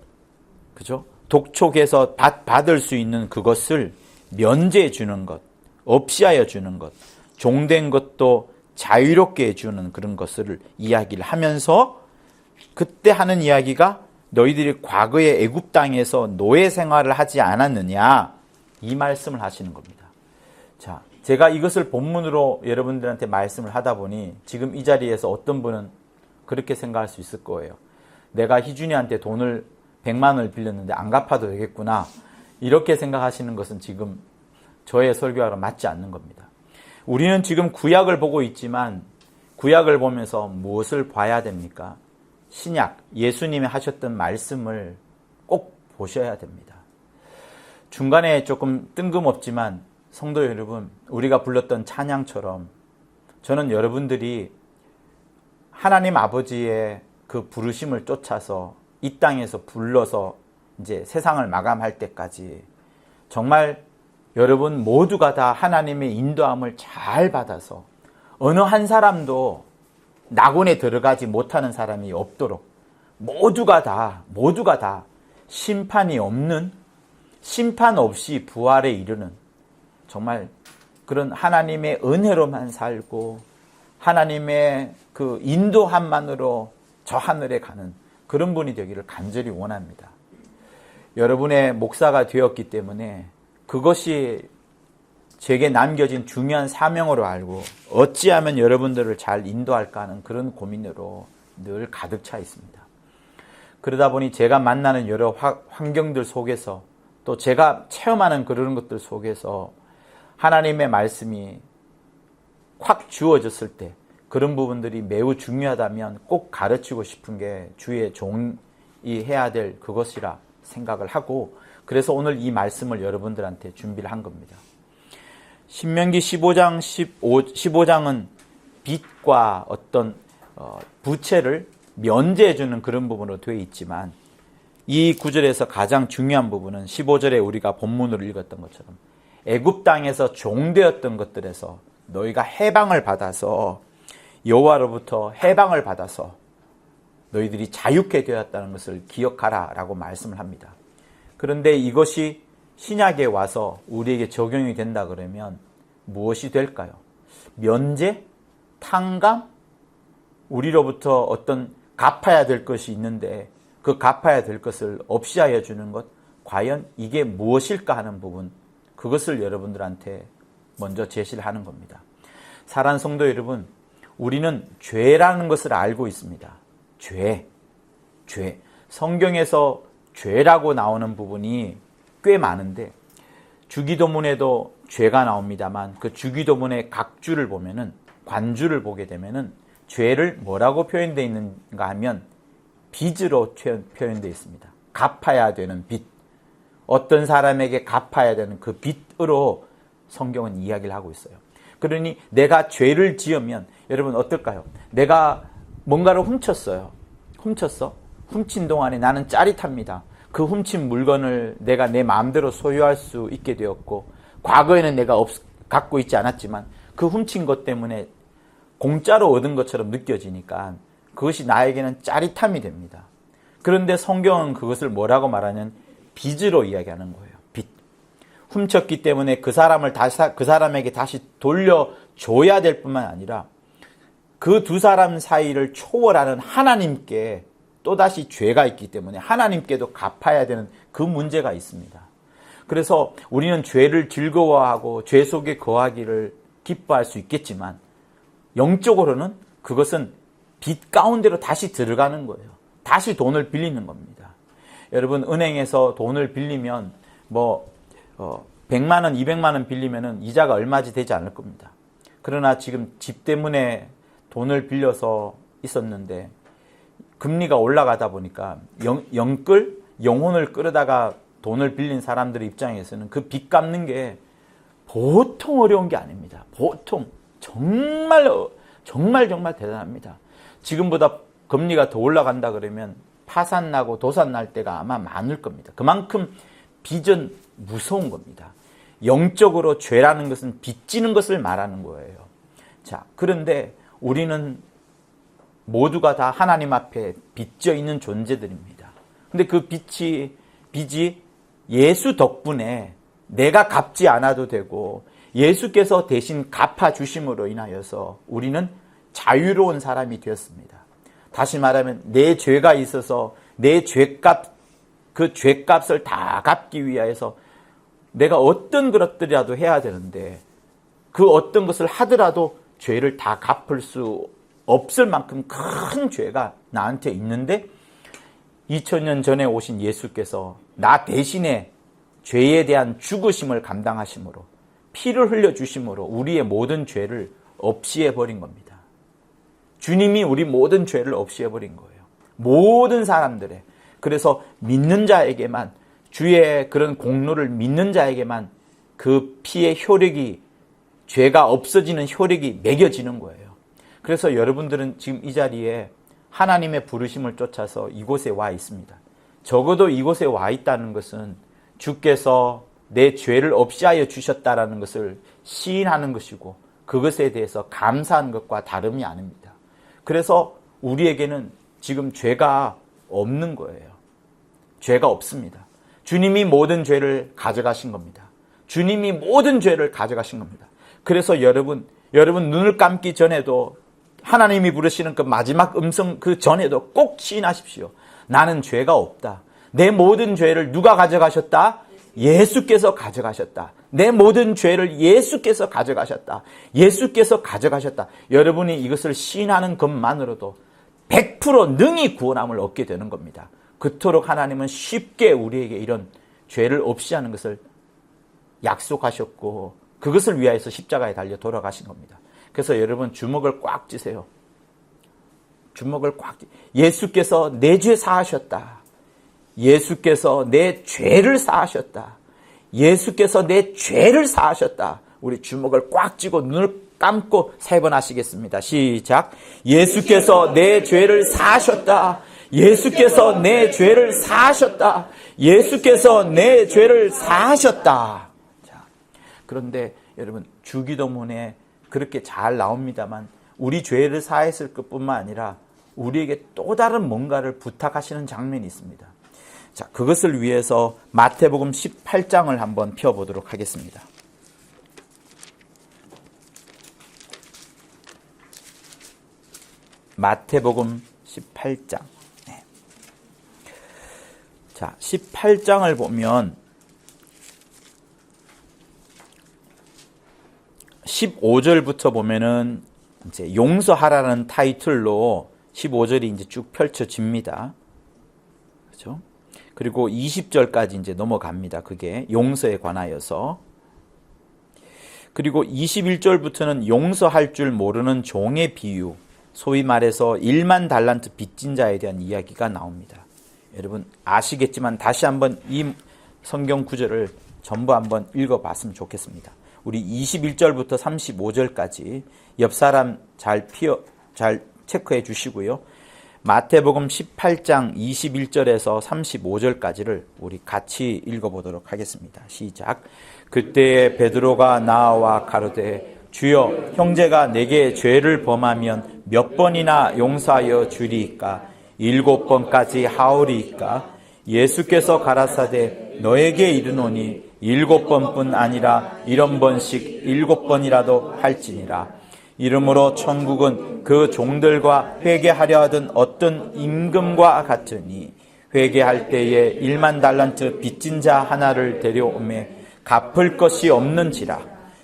그죠? 독촉해서 받을 수 있는 그것을 면제해 주는 것, 없이 하여 주는 것, 종된 것도 자유롭게 해주는 그런 것을 이야기를 하면서 그때 하는 이야기가 너희들이 과거에 애굽 땅에서 노예 생활을 하지 않았느냐 이 말씀을 하시는 겁니다. 자, 제가 이것을 본문으로 여러분들한테 말씀을 하다 보니 지금 이 자리에서 어떤 분은 그렇게 생각할 수 있을 거예요. 내가 희준이한테 돈을 100만 원을 빌렸는데 안 갚아도 되겠구나 이렇게 생각하시는 것은 지금 저의 설교하러 맞지 않는 겁니다. 우리는 지금 구약을 보고 있지만 구약을 보면서 무엇을 봐야 됩니까? 신약, 예수님이 하셨던 말씀을 꼭 보셔야 됩니다. 중간에 조금 뜬금없지만 성도 여러분, 우리가 불렀던 찬양처럼 저는 여러분들이 하나님 아버지의 그 부르심을 쫓아서 이 땅에서 불러서 이제 세상을 마감할 때까지 정말 여러분 모두가 다 하나님의 인도함을 잘 받아서 어느 한 사람도 낙원에 들어가지 못하는 사람이 없도록 모두가 다 심판이 없는, 심판 없이 부활에 이르는 정말 그런 하나님의 은혜로만 살고 하나님의 그 인도함만으로 저 하늘에 가는 그런 분이 되기를 간절히 원합니다. 여러분의 목사가 되었기 때문에 그것이 제게 남겨진 중요한 사명으로 알고 어찌하면 여러분들을 잘 인도할까 하는 그런 고민으로 늘 가득 차 있습니다. 그러다 보니 제가 만나는 여러 환경들 속에서 또 제가 체험하는 그런 것들 속에서 하나님의 말씀이 확 주어졌을 때 그런 부분들이 매우 중요하다면 꼭 가르치고 싶은 게 주의 종이 해야 될 그것이라 생각을 하고, 그래서 오늘 이 말씀을 여러분들한테 준비를 한 겁니다. 신명기 15장은 빚과 어떤 부채를 면제해 주는 그런 부분으로 되어 있지만, 이 구절에서 가장 중요한 부분은 15절에 우리가 본문으로 읽었던 것처럼 애굽 땅에서 종되었던 것들에서 너희가 해방을 받아서, 여호와로부터 해방을 받아서 너희들이 자유케 되었다는 것을 기억하라 라고 말씀을 합니다. 그런데 이것이 신약에 와서 우리에게 적용이 된다 그러면 무엇이 될까요? 면제? 탕감? 우리로부터 어떤 갚아야 될 것이 있는데 그 갚아야 될 것을 없이 하여 주는 것, 과연 이게 무엇일까 하는 부분, 그것을 여러분들한테 먼저 제시를 하는 겁니다. 사랑하는 성도 여러분, 우리는 죄라는 것을 알고 있습니다. 죄. 성경에서 죄라고 나오는 부분이 꽤 많은데, 주기도문에도 죄가 나옵니다만 그 주기도문의 각 주를 보면은, 관주를 보게 되면은 죄를 뭐라고 표현되어 있는가 하면 빚으로 표현되어 있습니다. 갚아야 되는 빚. 어떤 사람에게 갚아야 되는 그 빚으로 성경은 이야기를 하고 있어요. 그러니 내가 죄를 지으면 여러분 어떨까요? 내가 뭔가를 훔쳤어요. 훔친 동안에 나는 짜릿합니다. 그 훔친 물건을 내가 내 마음대로 소유할 수 있게 되었고, 과거에는 내가 갖고 있지 않았지만 그 훔친 것 때문에 공짜로 얻은 것처럼 느껴지니까 그것이 나에게는 짜릿함이 됩니다. 그런데 성경은 그것을 뭐라고 말하냐면 빚으로 이야기하는 거예요. 빚. 훔쳤기 때문에 그 사람에게 다시 돌려줘야 될 뿐만 아니라 그 두 사람 사이를 초월하는 하나님께 또다시 죄가 있기 때문에 하나님께도 갚아야 되는 그 문제가 있습니다. 그래서 우리는 죄를 즐거워하고 죄 속에 거하기를 기뻐할 수 있겠지만 영적으로는 그것은 빚 가운데로 다시 들어가는 거예요. 다시 돈을 빌리는 겁니다. 여러분, 은행에서 돈을 빌리면 100만 원, 200만 원 빌리면은 이자가 얼마지 되지 않을 겁니다. 그러나 지금 집 때문에 돈을 빌려서 있었는데 금리가 올라가다 보니까 영혼을 끌어다가 돈을 빌린 사람들의 입장에서는 그 빚 갚는 게 보통 어려운 게 아닙니다. 보통 정말 대단합니다. 지금보다 금리가 더 올라간다 그러면 파산나고 도산날 때가 아마 많을 겁니다. 그만큼 빚은 무서운 겁니다. 영적으로 죄라는 것은 빚지는 것을 말하는 거예요. 자, 그런데 우리는 모두가 다 하나님 앞에 빚져 있는 존재들입니다. 근데 그 빚이 예수 덕분에 내가 갚지 않아도 되고 예수께서 대신 갚아주심으로 인하여서 우리는 자유로운 사람이 되었습니다. 다시 말하면 내 죄가 있어서 내 그 죄값을 다 갚기 위하여서 내가 어떤 것들이라도 해야 되는데 그 어떤 것을 하더라도 죄를 다 갚을 수 없을 만큼 큰 죄가 나한테 있는데 2000년 전에 오신 예수께서 나 대신에 죄에 대한 죽으심을 감당하심으로 피를 흘려주심으로 우리의 모든 죄를 없이 해버린 겁니다. 주님이 우리 모든 죄를 없이 해버린 거예요. 모든 사람들의. 그래서 믿는 자에게만, 주의 그런 공로를 믿는 자에게만 그 피의 효력이, 죄가 없어지는 효력이 매겨지는 거예요. 그래서 여러분들은 지금 이 자리에 하나님의 부르심을 쫓아서 이곳에 와 있습니다. 적어도 이곳에 와 있다는 것은 주께서 내 죄를 없이 하여 주셨다라는 것을 시인하는 것이고 그것에 대해서 감사하는 것과 다름이 아닙니다. 그래서 우리에게는 지금 죄가 없는 거예요. 죄가 없습니다. 주님이 모든 죄를 가져가신 겁니다. 주님이 모든 죄를 가져가신 겁니다. 그래서 여러분 눈을 감기 전에도 하나님이 부르시는 그 마지막 음성 그 전에도 꼭 시인하십시오. 나는 죄가 없다. 내 모든 죄를 누가 가져가셨다? 예수께서 가져가셨다. 내 모든 죄를 예수께서 가져가셨다. 예수께서 가져가셨다. 여러분이 이것을 시인하는 것만으로도 100% 능히 구원함을 얻게 되는 겁니다. 그토록 하나님은 쉽게 우리에게 이런 죄를 없이 하는 것을 약속하셨고 그것을 위하여서 십자가에 달려 돌아가신 겁니다. 그래서 여러분 주먹을 꽉 쥐세요. 주먹을 꽉 쥐. 예수께서 내 죄 사하셨다. 예수께서 내 죄를 사하셨다. 예수께서 내 죄를 사하셨다. 우리 주먹을 꽉 쥐고 눈을 감고 3번 하시겠습니다. 시작. 예수께서 내 죄를 사하셨다. 예수께서 내 죄를 사하셨다. 예수께서 내 죄를 사하셨다. 자, 그런데 여러분 주기도문에 그렇게 잘 나옵니다만 우리 죄를 사했을 것뿐만 아니라 우리에게 또 다른 뭔가를 부탁하시는 장면이 있습니다. 자, 그것을 위해서 마태복음 18장을 한번 펴보도록 하겠습니다. 마태복음 18장. 네. 자, 18장을 보면 15절부터 보면은 이제 용서하라는 타이틀로 15절이 이제 쭉 펼쳐집니다. 그렇죠? 그리고 20절까지 이제 넘어갑니다. 그게 용서에 관하여서. 그리고 21절부터는 용서할 줄 모르는 종의 비유, 소위 말해서 1만 달란트 빚진 자에 대한 이야기가 나옵니다. 여러분 아시겠지만 다시 한번 이 성경 구절을 전부 한번 읽어봤으면 좋겠습니다. 우리 21절부터 35절까지 옆 사람 잘 체크해 주시고요. 마태복음 18장 21절에서 35절까지를 우리 같이 읽어보도록 하겠습니다. 시작. 그때에 베드로가 나와 가로되 주여 형제가 내게 죄를 범하면 몇 번이나 용서하여 주리이까? 7번까지 하오리이까? 예수께서 가라사대 너에게 이르노니 7번뿐 아니라 70번씩 7번이라도 할지니라. 이러므로 천국은 그 종들과 회개하려 하던 어떤 임금과 같으니 회개할 때에 1만 달란트 빚진 자 하나를 데려오매 갚을 것이 없는지라.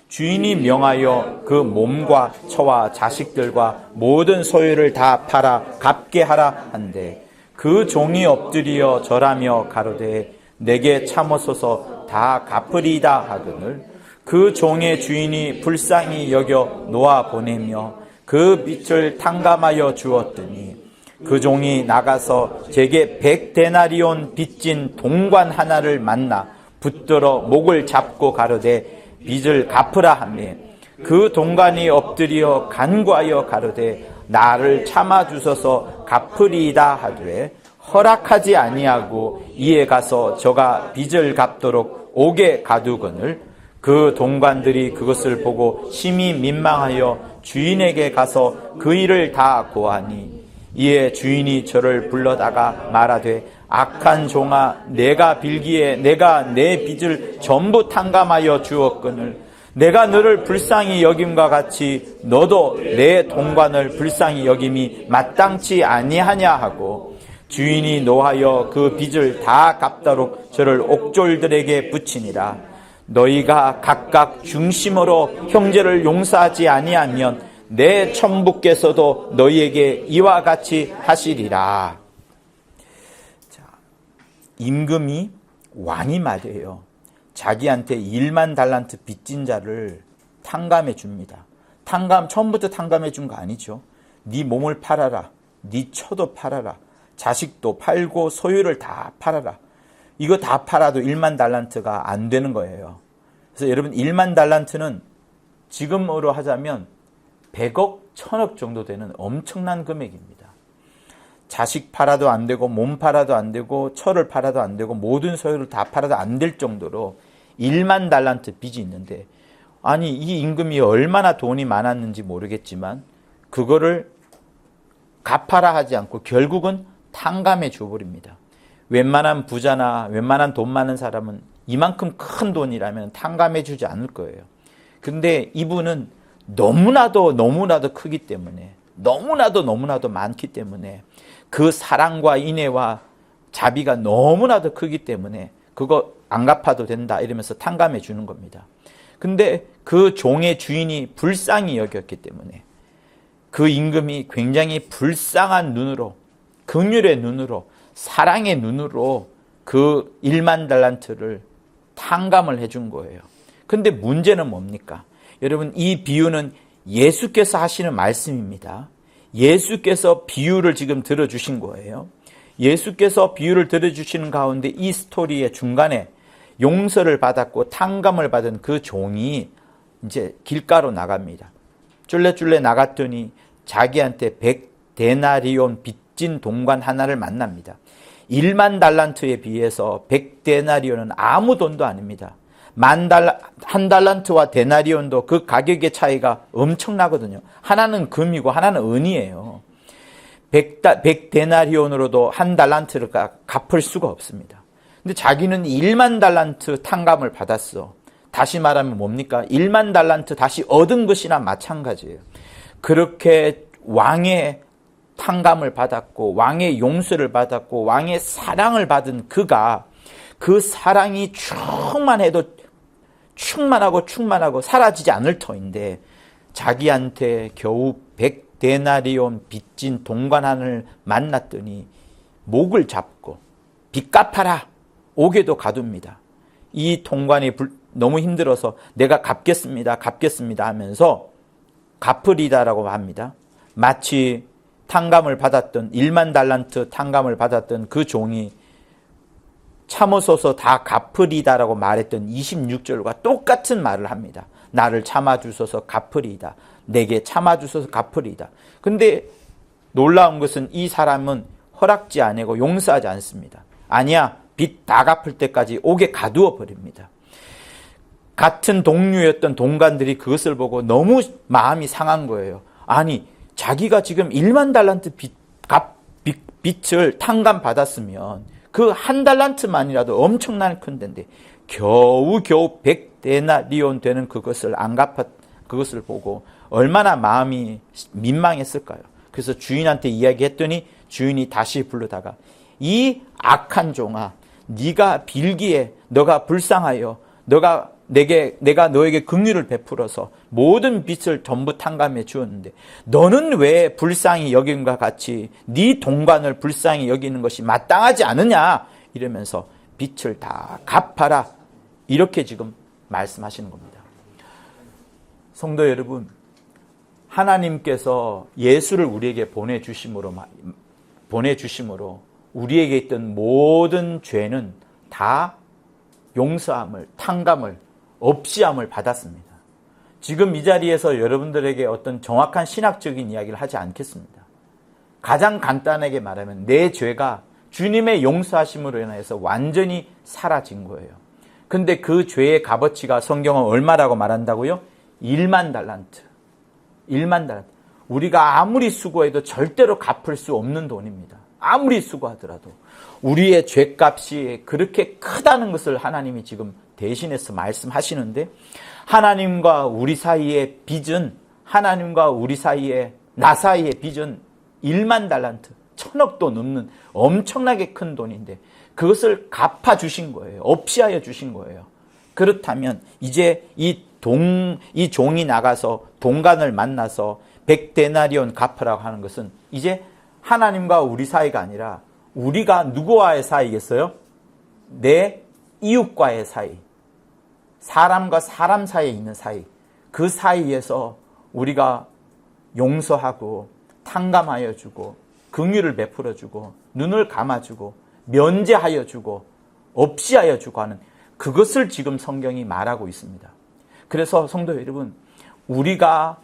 주인이 명하여 그 몸과 처와 자식들과 모든 소유를 다 팔아 갚게 하라 한데 그 종이 엎드려 절하며 가로되 내게 참으소서 다 갚으리이다 하거늘 그 종의 주인이 불쌍히 여겨 놓아 보내며 그 빚을 탕감하여 주었더니 그 종이 나가서 제게 100데나리온 빚진 동관 하나를 만나 붙들어 목을 잡고 가로되 빚을 갚으라 하매 그 동관이 엎드려 간구하여 가로되 나를 참아 주소서 갚으리이다 하되 허락하지 아니하고 이에 가서 저가 빚을 갚도록 옥에 가두거늘 그 동관들이 그것을 보고 심히 민망하여 주인에게 가서 그 일을 다 고하니 이에 주인이 저를 불러다가 말하되 악한 종아 내가 빌기에 내가 내 빚을 전부 탕감하여 주었거늘 내가 너를 불쌍히 여김과 같이 너도 내 동관을 불쌍히 여김이 마땅치 아니하냐 하고 주인이 노하여 그 빚을 다 갚도록 저를 옥졸들에게 붙이니라. 너희가 각각 중심으로 형제를 용서하지 아니하면 내 천부께서도 너희에게 이와 같이 하시리라. 자, 임금이 왕이 말이에요. 자기한테 1만 달란트 빚진 자를 탕감해 줍니다. 처음부터 탕감해 준 거 아니죠. 네 몸을 팔아라. 네 처도 팔아라. 자식도 팔고 소유를 다 팔아라. 이거 다 팔아도 1만 달란트가 안 되는 거예요. 그래서 여러분 1만 달란트는 지금으로 하자면 100억, 1000억 정도 되는 엄청난 금액입니다. 자식 팔아도 안 되고 몸 팔아도 안 되고 처를 팔아도 안 되고 모든 소유를 다 팔아도 안 될 정도로 1만 달란트 빚이 있는데 아니 이 임금이 얼마나 돈이 많았는지 모르겠지만 그거를 갚아라 하지 않고 결국은 탕감해 줘버립니다. 웬만한 부자나 웬만한 돈 많은 사람은 이만큼 큰 돈이라면 탕감해 주지 않을 거예요. 근데 이분은 너무나도 크기 때문에 너무나도 많기 때문에 그 사랑과 인애와 자비가 너무나도 크기 때문에 그거 안 갚아도 된다 이러면서 탕감해 주는 겁니다. 근데 그 종의 주인이 불쌍히 여겼기 때문에 그 임금이 굉장히 불쌍한 눈으로, 긍휼의 눈으로, 사랑의 눈으로 그 1만 달란트를 탕감을 해준 거예요. 근데 문제는 뭡니까? 여러분, 이 비유는 예수께서 하시는 말씀입니다. 예수께서 비유를 지금 들어주신 거예요. 예수께서 비유를 들어주시는 가운데 이 스토리의 중간에 용서를 받았고 탕감을 받은 그 종이 이제 길가로 나갑니다. 쫄래쫄래 나갔더니 자기한테 100데나리온 빚진 동관 하나를 만납니다. 1만 달란트에 비해서 100데나리온은 아무 돈도 아닙니다. 한 달란트와 데나리온도 그 가격의 차이가 엄청나거든요. 하나는 금이고 하나는 은이에요. 100데나리온으로도 한 달란트를 갚을 수가 없습니다. 근데 자기는 1만 달란트 탕감을 받았어. 다시 말하면 뭡니까? 1만 달란트 다시 얻은 것이나 마찬가지예요. 그렇게 왕의 탕감을 받았고 왕의 용서를 받았고 왕의 사랑을 받은 그가 그 사랑이 충만하고 사라지지 않을 터인데 자기한테 겨우 100데나리온 빚진 동관한을 만났더니 목을 잡고 빚 갚아라, 옥에도 가둡니다. 이 동관이 너무 힘들어서 내가 갚겠습니다 하면서 갚으리다라고 합니다. 마치 탕감을 받았던 1만 달란트 탕감을 받았던 그 종이 참으소서 다 갚으리다라고 말했던 26절과 똑같은 말을 합니다. 나를 참아주소서 갚으리다. 내게 참아주소서 갚으리다. 근데 놀라운 것은 이 사람은 허락지 않고 용서하지 않습니다. 아니야, 빚 다 갚을 때까지 옥에 가두어 버립니다. 같은 동료였던 동관들이 그것을 보고 너무 마음이 상한 거예요. 아니, 자기가 지금 1만 달란트 빚을 탕감 받았으면 그 한 달란트만이라도 엄청난 큰 데인데 겨우 100데나리온 되는 그것을 안 갚았, 그것을 보고 얼마나 마음이 민망했을까요? 그래서 주인한테 이야기했더니 주인이 다시 부르다가 이 악한 종아, 네가 빌기에 너가 불쌍하여 내가 너에게 긍휼을 베풀어서 모든 빚을 전부 탕감해 주었는데 너는 왜 불쌍히 여김과 같이 네 동관을 불쌍히 여기는 것이 마땅하지 않느냐 이러면서 빚을 다 갚아라 이렇게 지금 말씀하시는 겁니다. 성도 여러분, 하나님께서 예수를 우리에게 보내주심으로 우리에게 있던 모든 죄는 다 용서함을, 탕감을, 없이함을 받았습니다. 지금 이 자리에서 여러분들에게 어떤 정확한 신학적인 이야기를 하지 않겠습니다. 가장 간단하게 말하면 내 죄가 주님의 용서하심으로 인해서 완전히 사라진 거예요. 근데 그 죄의 값어치가 성경은 얼마라고 말한다고요? 1만 달란트. 1만 달란트. 우리가 아무리 수고해도 절대로 갚을 수 없는 돈입니다. 아무리 수고하더라도. 우리의 죄값이 그렇게 크다는 것을 하나님이 지금 대신해서 말씀하시는데 하나님과 우리 사이의 빚은 하나님과 우리 사이의 나 사이의 빚은 1만 달란트, 1000억도 넘는 엄청나게 큰 돈인데 그것을 갚아주신 거예요. 없이하여 주신 거예요. 그렇다면 이제 이 종이 나가서 동관을 만나서 100데나리온 갚으라고 하는 것은 이제 하나님과 우리 사이가 아니라 우리가 누구와의 사이겠어요? 내 이웃과의 사이. 사람과 사람 사이에 있는 사이. 그 사이에서 우리가 용서하고 탕감하여 주고 긍휼을 베풀어 주고 눈을 감아 주고 면제하여 주고 없이 하여 주고 하는 그것을 지금 성경이 말하고 있습니다. 그래서 성도 여러분, 우리가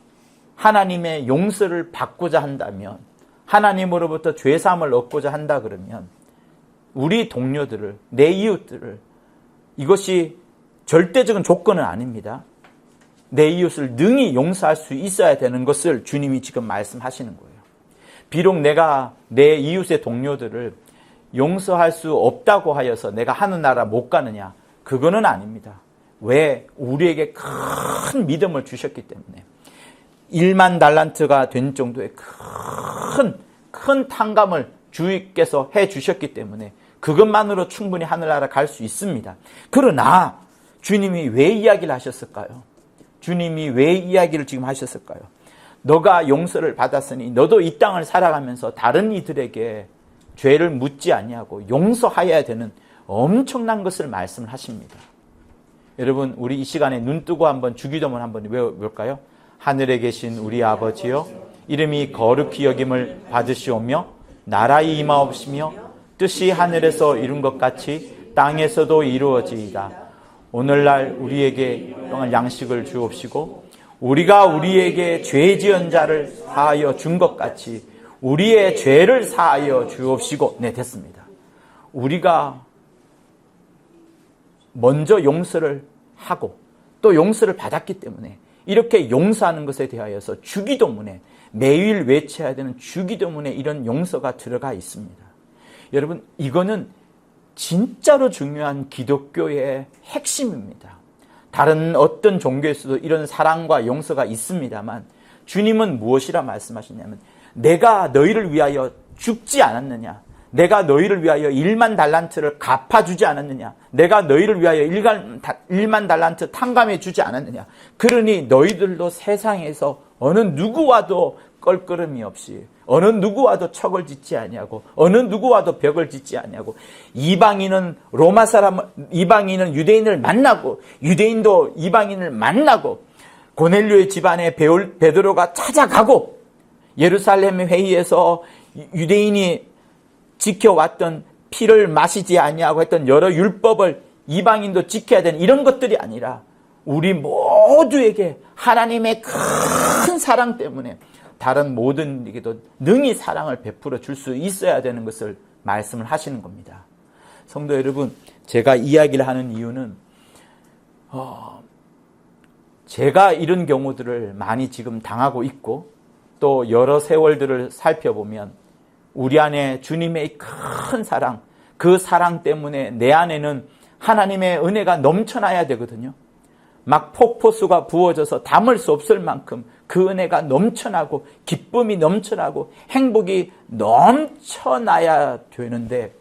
하나님의 용서를 받고자 한다면 하나님으로부터 죄사함을 얻고자 한다 그러면 우리 동료들을, 내 이웃들을, 이것이 절대적인 조건은 아닙니다. 내 이웃을 능히 용서할 수 있어야 되는 것을 주님이 지금 말씀하시는 거예요. 비록 내가 내 이웃의 동료들을 용서할 수 없다고 하여서 내가 하늘나라 못 가느냐? 그거는 아닙니다. 왜? 우리에게 큰 믿음을 주셨기 때문에 1만 달란트가 된 정도의 큰 탕감을 주님께서 해 주셨기 때문에 그것만으로 충분히 하늘나라 갈 수 있습니다. 그러나 주님이 왜 이야기를 하셨을까요? 주님이 왜 이야기를 지금 하셨을까요? 너가 용서를 받았으니 너도 이 땅을 살아가면서 다른 이들에게 죄를 묻지 아니하고 용서하여야 되는 엄청난 것을 말씀을 하십니다. 여러분, 우리 이 시간에 눈 뜨고 한번 주기도문 한번 외워볼까요? 하늘에 계신 우리 아버지여, 이름이 거룩히 여김을 받으시오며 나라의 임하옵시며 뜻이 하늘에서 이룬 것 같이 땅에서도 이루어지이다. 오늘날 우리에게 영원한 양식을 주옵시고 우리가 우리에게 죄 지은 자를 사하여 준 것 같이 우리의 죄를 사하여 주옵시고. 네, 됐습니다. 우리가 먼저 용서를 하고 또 용서를 받았기 때문에 이렇게 용서하는 것에 대하여서 주기도문에 매일 외쳐야 되는 주기도문에 이런 용서가 들어가 있습니다. 여러분, 이거는 진짜로 중요한 기독교의 핵심입니다. 다른 어떤 종교에서도 이런 사랑과 용서가 있습니다만 주님은 무엇이라 말씀하시냐면 내가 너희를 위하여 죽지 않았느냐? 내가 너희를 위하여 1만 달란트를 갚아주지 않았느냐? 내가 너희를 위하여 1만 달란트 탕감해 주지 않았느냐? 그러니 너희들도 세상에서 어느 누구와도 껄끄럼이 없이 어느 누구와도 척을 짓지 아니하고 어느 누구와도 벽을 짓지 아니하고 이방인은 이방인은 유대인을 만나고 유대인도 이방인을 만나고 고넬료의 집안에 베드로가 찾아가고 예루살렘 회의에서 유대인이 지켜왔던 피를 마시지 아니하고 했던 여러 율법을 이방인도 지켜야 되는 이런 것들이 아니라 우리 모두에게 하나님의 큰 사랑 때문에 다른 모든 이에게도 능히 사랑을 베풀어 줄 수 있어야 되는 것을 말씀을 하시는 겁니다. 성도 여러분, 제가 이야기를 하는 이유는 제가 이런 경우들을 많이 지금 당하고 있고 또 여러 세월들을 살펴보면 우리 안에 주님의 큰 사랑, 그 사랑 때문에 내 안에는 하나님의 은혜가 넘쳐나야 되거든요. 막 폭포수가 부어져서 담을 수 없을 만큼 그 은혜가 넘쳐나고 기쁨이 넘쳐나고 행복이 넘쳐나야 되는데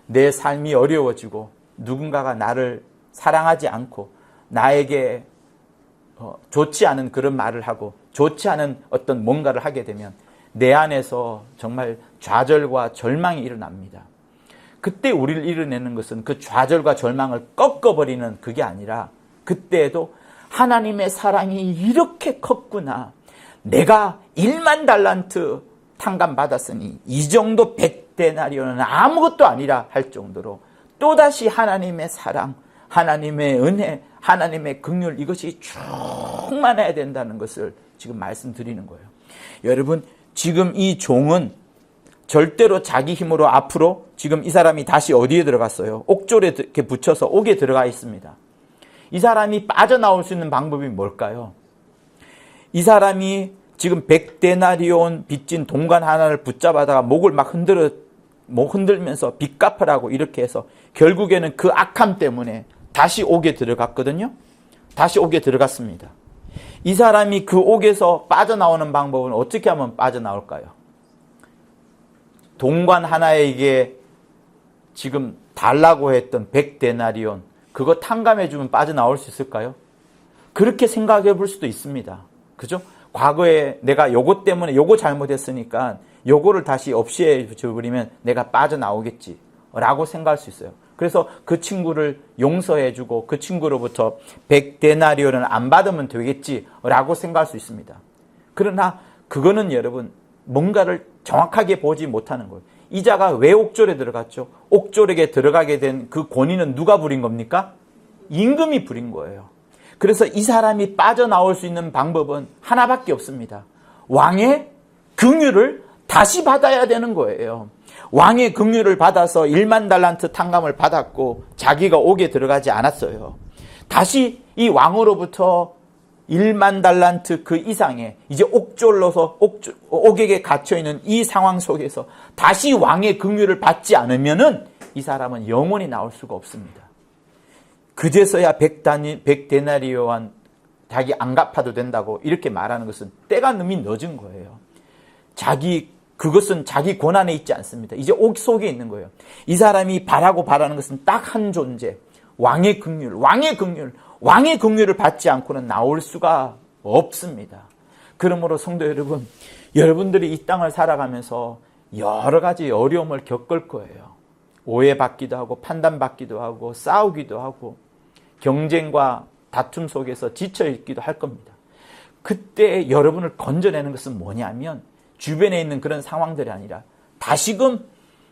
내 삶이 어려워지고 누군가가 나를 사랑하지 않고 나에게 좋지 않은 그런 말을 하고 좋지 않은 어떤 뭔가를 하게 되면 내 안에서 정말 좌절과 절망이 일어납니다. 그때 우리를 이뤄내는 것은 그 좌절과 절망을 꺾어버리는 그게 아니라 그때에도 하나님의 사랑이 이렇게 컸구나. 내가 1만 달란트 탕감받았으니 이 정도 100데나리온은 아무것도 아니라 할 정도로 또다시 하나님의 사랑, 하나님의 은혜, 하나님의 긍휼 이것이 충만해야 된다는 것을 지금 말씀드리는 거예요. 여러분, 지금 이 종은 절대로 자기 힘으로 앞으로 지금 이 사람이 다시 어디에 들어갔어요? 옥졸에 이렇게 붙여서 옥에 들어가 있습니다. 이 사람이 빠져나올 수 있는 방법이 뭘까요? 이 사람이 지금 100데나리온 빚진 동관 하나를 붙잡아다가 목을 막 흔들면서 빚 갚으라고 이렇게 해서 결국에는 그 악함 때문에 다시 옥에 들어갔거든요. 다시 옥에 들어갔습니다. 이 사람이 그 옥에서 빠져나오는 방법은 어떻게 하면 빠져나올까요? 동관 하나에게 지금 달라고 했던 100데나리온 그거 탕감해주면 빠져나올 수 있을까요? 그렇게 생각해 볼 수도 있습니다. 그죠? 과거에 내가 요거 때문에 요거 잘못했으니까 요거를 다시 없애 줘버리면 내가 빠져나오겠지 라고 생각할 수 있어요. 그래서 그 친구를 용서해주고 그 친구로부터 100데나리온을 안 받으면 되겠지 라고 생각할 수 있습니다. 그러나 그거는 여러분 뭔가를 정확하게 보지 못하는 거예요. 이자가 왜 옥졸에 들어갔죠? 옥졸에게 들어가게 된 그 권위는 누가 부린 겁니까? 임금이 부린 거예요. 그래서 이 사람이 빠져나올 수 있는 방법은 하나밖에 없습니다. 왕의 긍휼을 다시 받아야 되는 거예요. 왕의 긍휼을 받아서 1만 달란트 탕감을 받았고 자기가 옥에 들어가지 않았어요. 다시 이 왕으로부터 1만 달란트 그 이상의 이제 옥졸로서 옥에게 갇혀있는 이 상황 속에서 다시 왕의 긍휼을 받지 않으면은 이 사람은 영원히 나올 수가 없습니다. 그제서야 100데나리온 자기 안 갚아도 된다고 이렇게 말하는 것은 때가 이미 늦은 거예요. 자기 그것은 자기 권한에 있지 않습니다. 이제 옥 속에 있는 거예요. 이 사람이 바라는 것은 딱 한 존재, 왕의 긍휼, 왕의 긍휼을 받지 않고는 나올 수가 없습니다. 그러므로 성도 여러분, 여러분들이 이 땅을 살아가면서 여러 가지 어려움을 겪을 거예요. 오해받기도 하고 판단받기도 하고 싸우기도 하고 경쟁과 다툼 속에서 지쳐있기도 할 겁니다. 그때 여러분을 건져내는 것은 뭐냐면 주변에 있는 그런 상황들이 아니라 다시금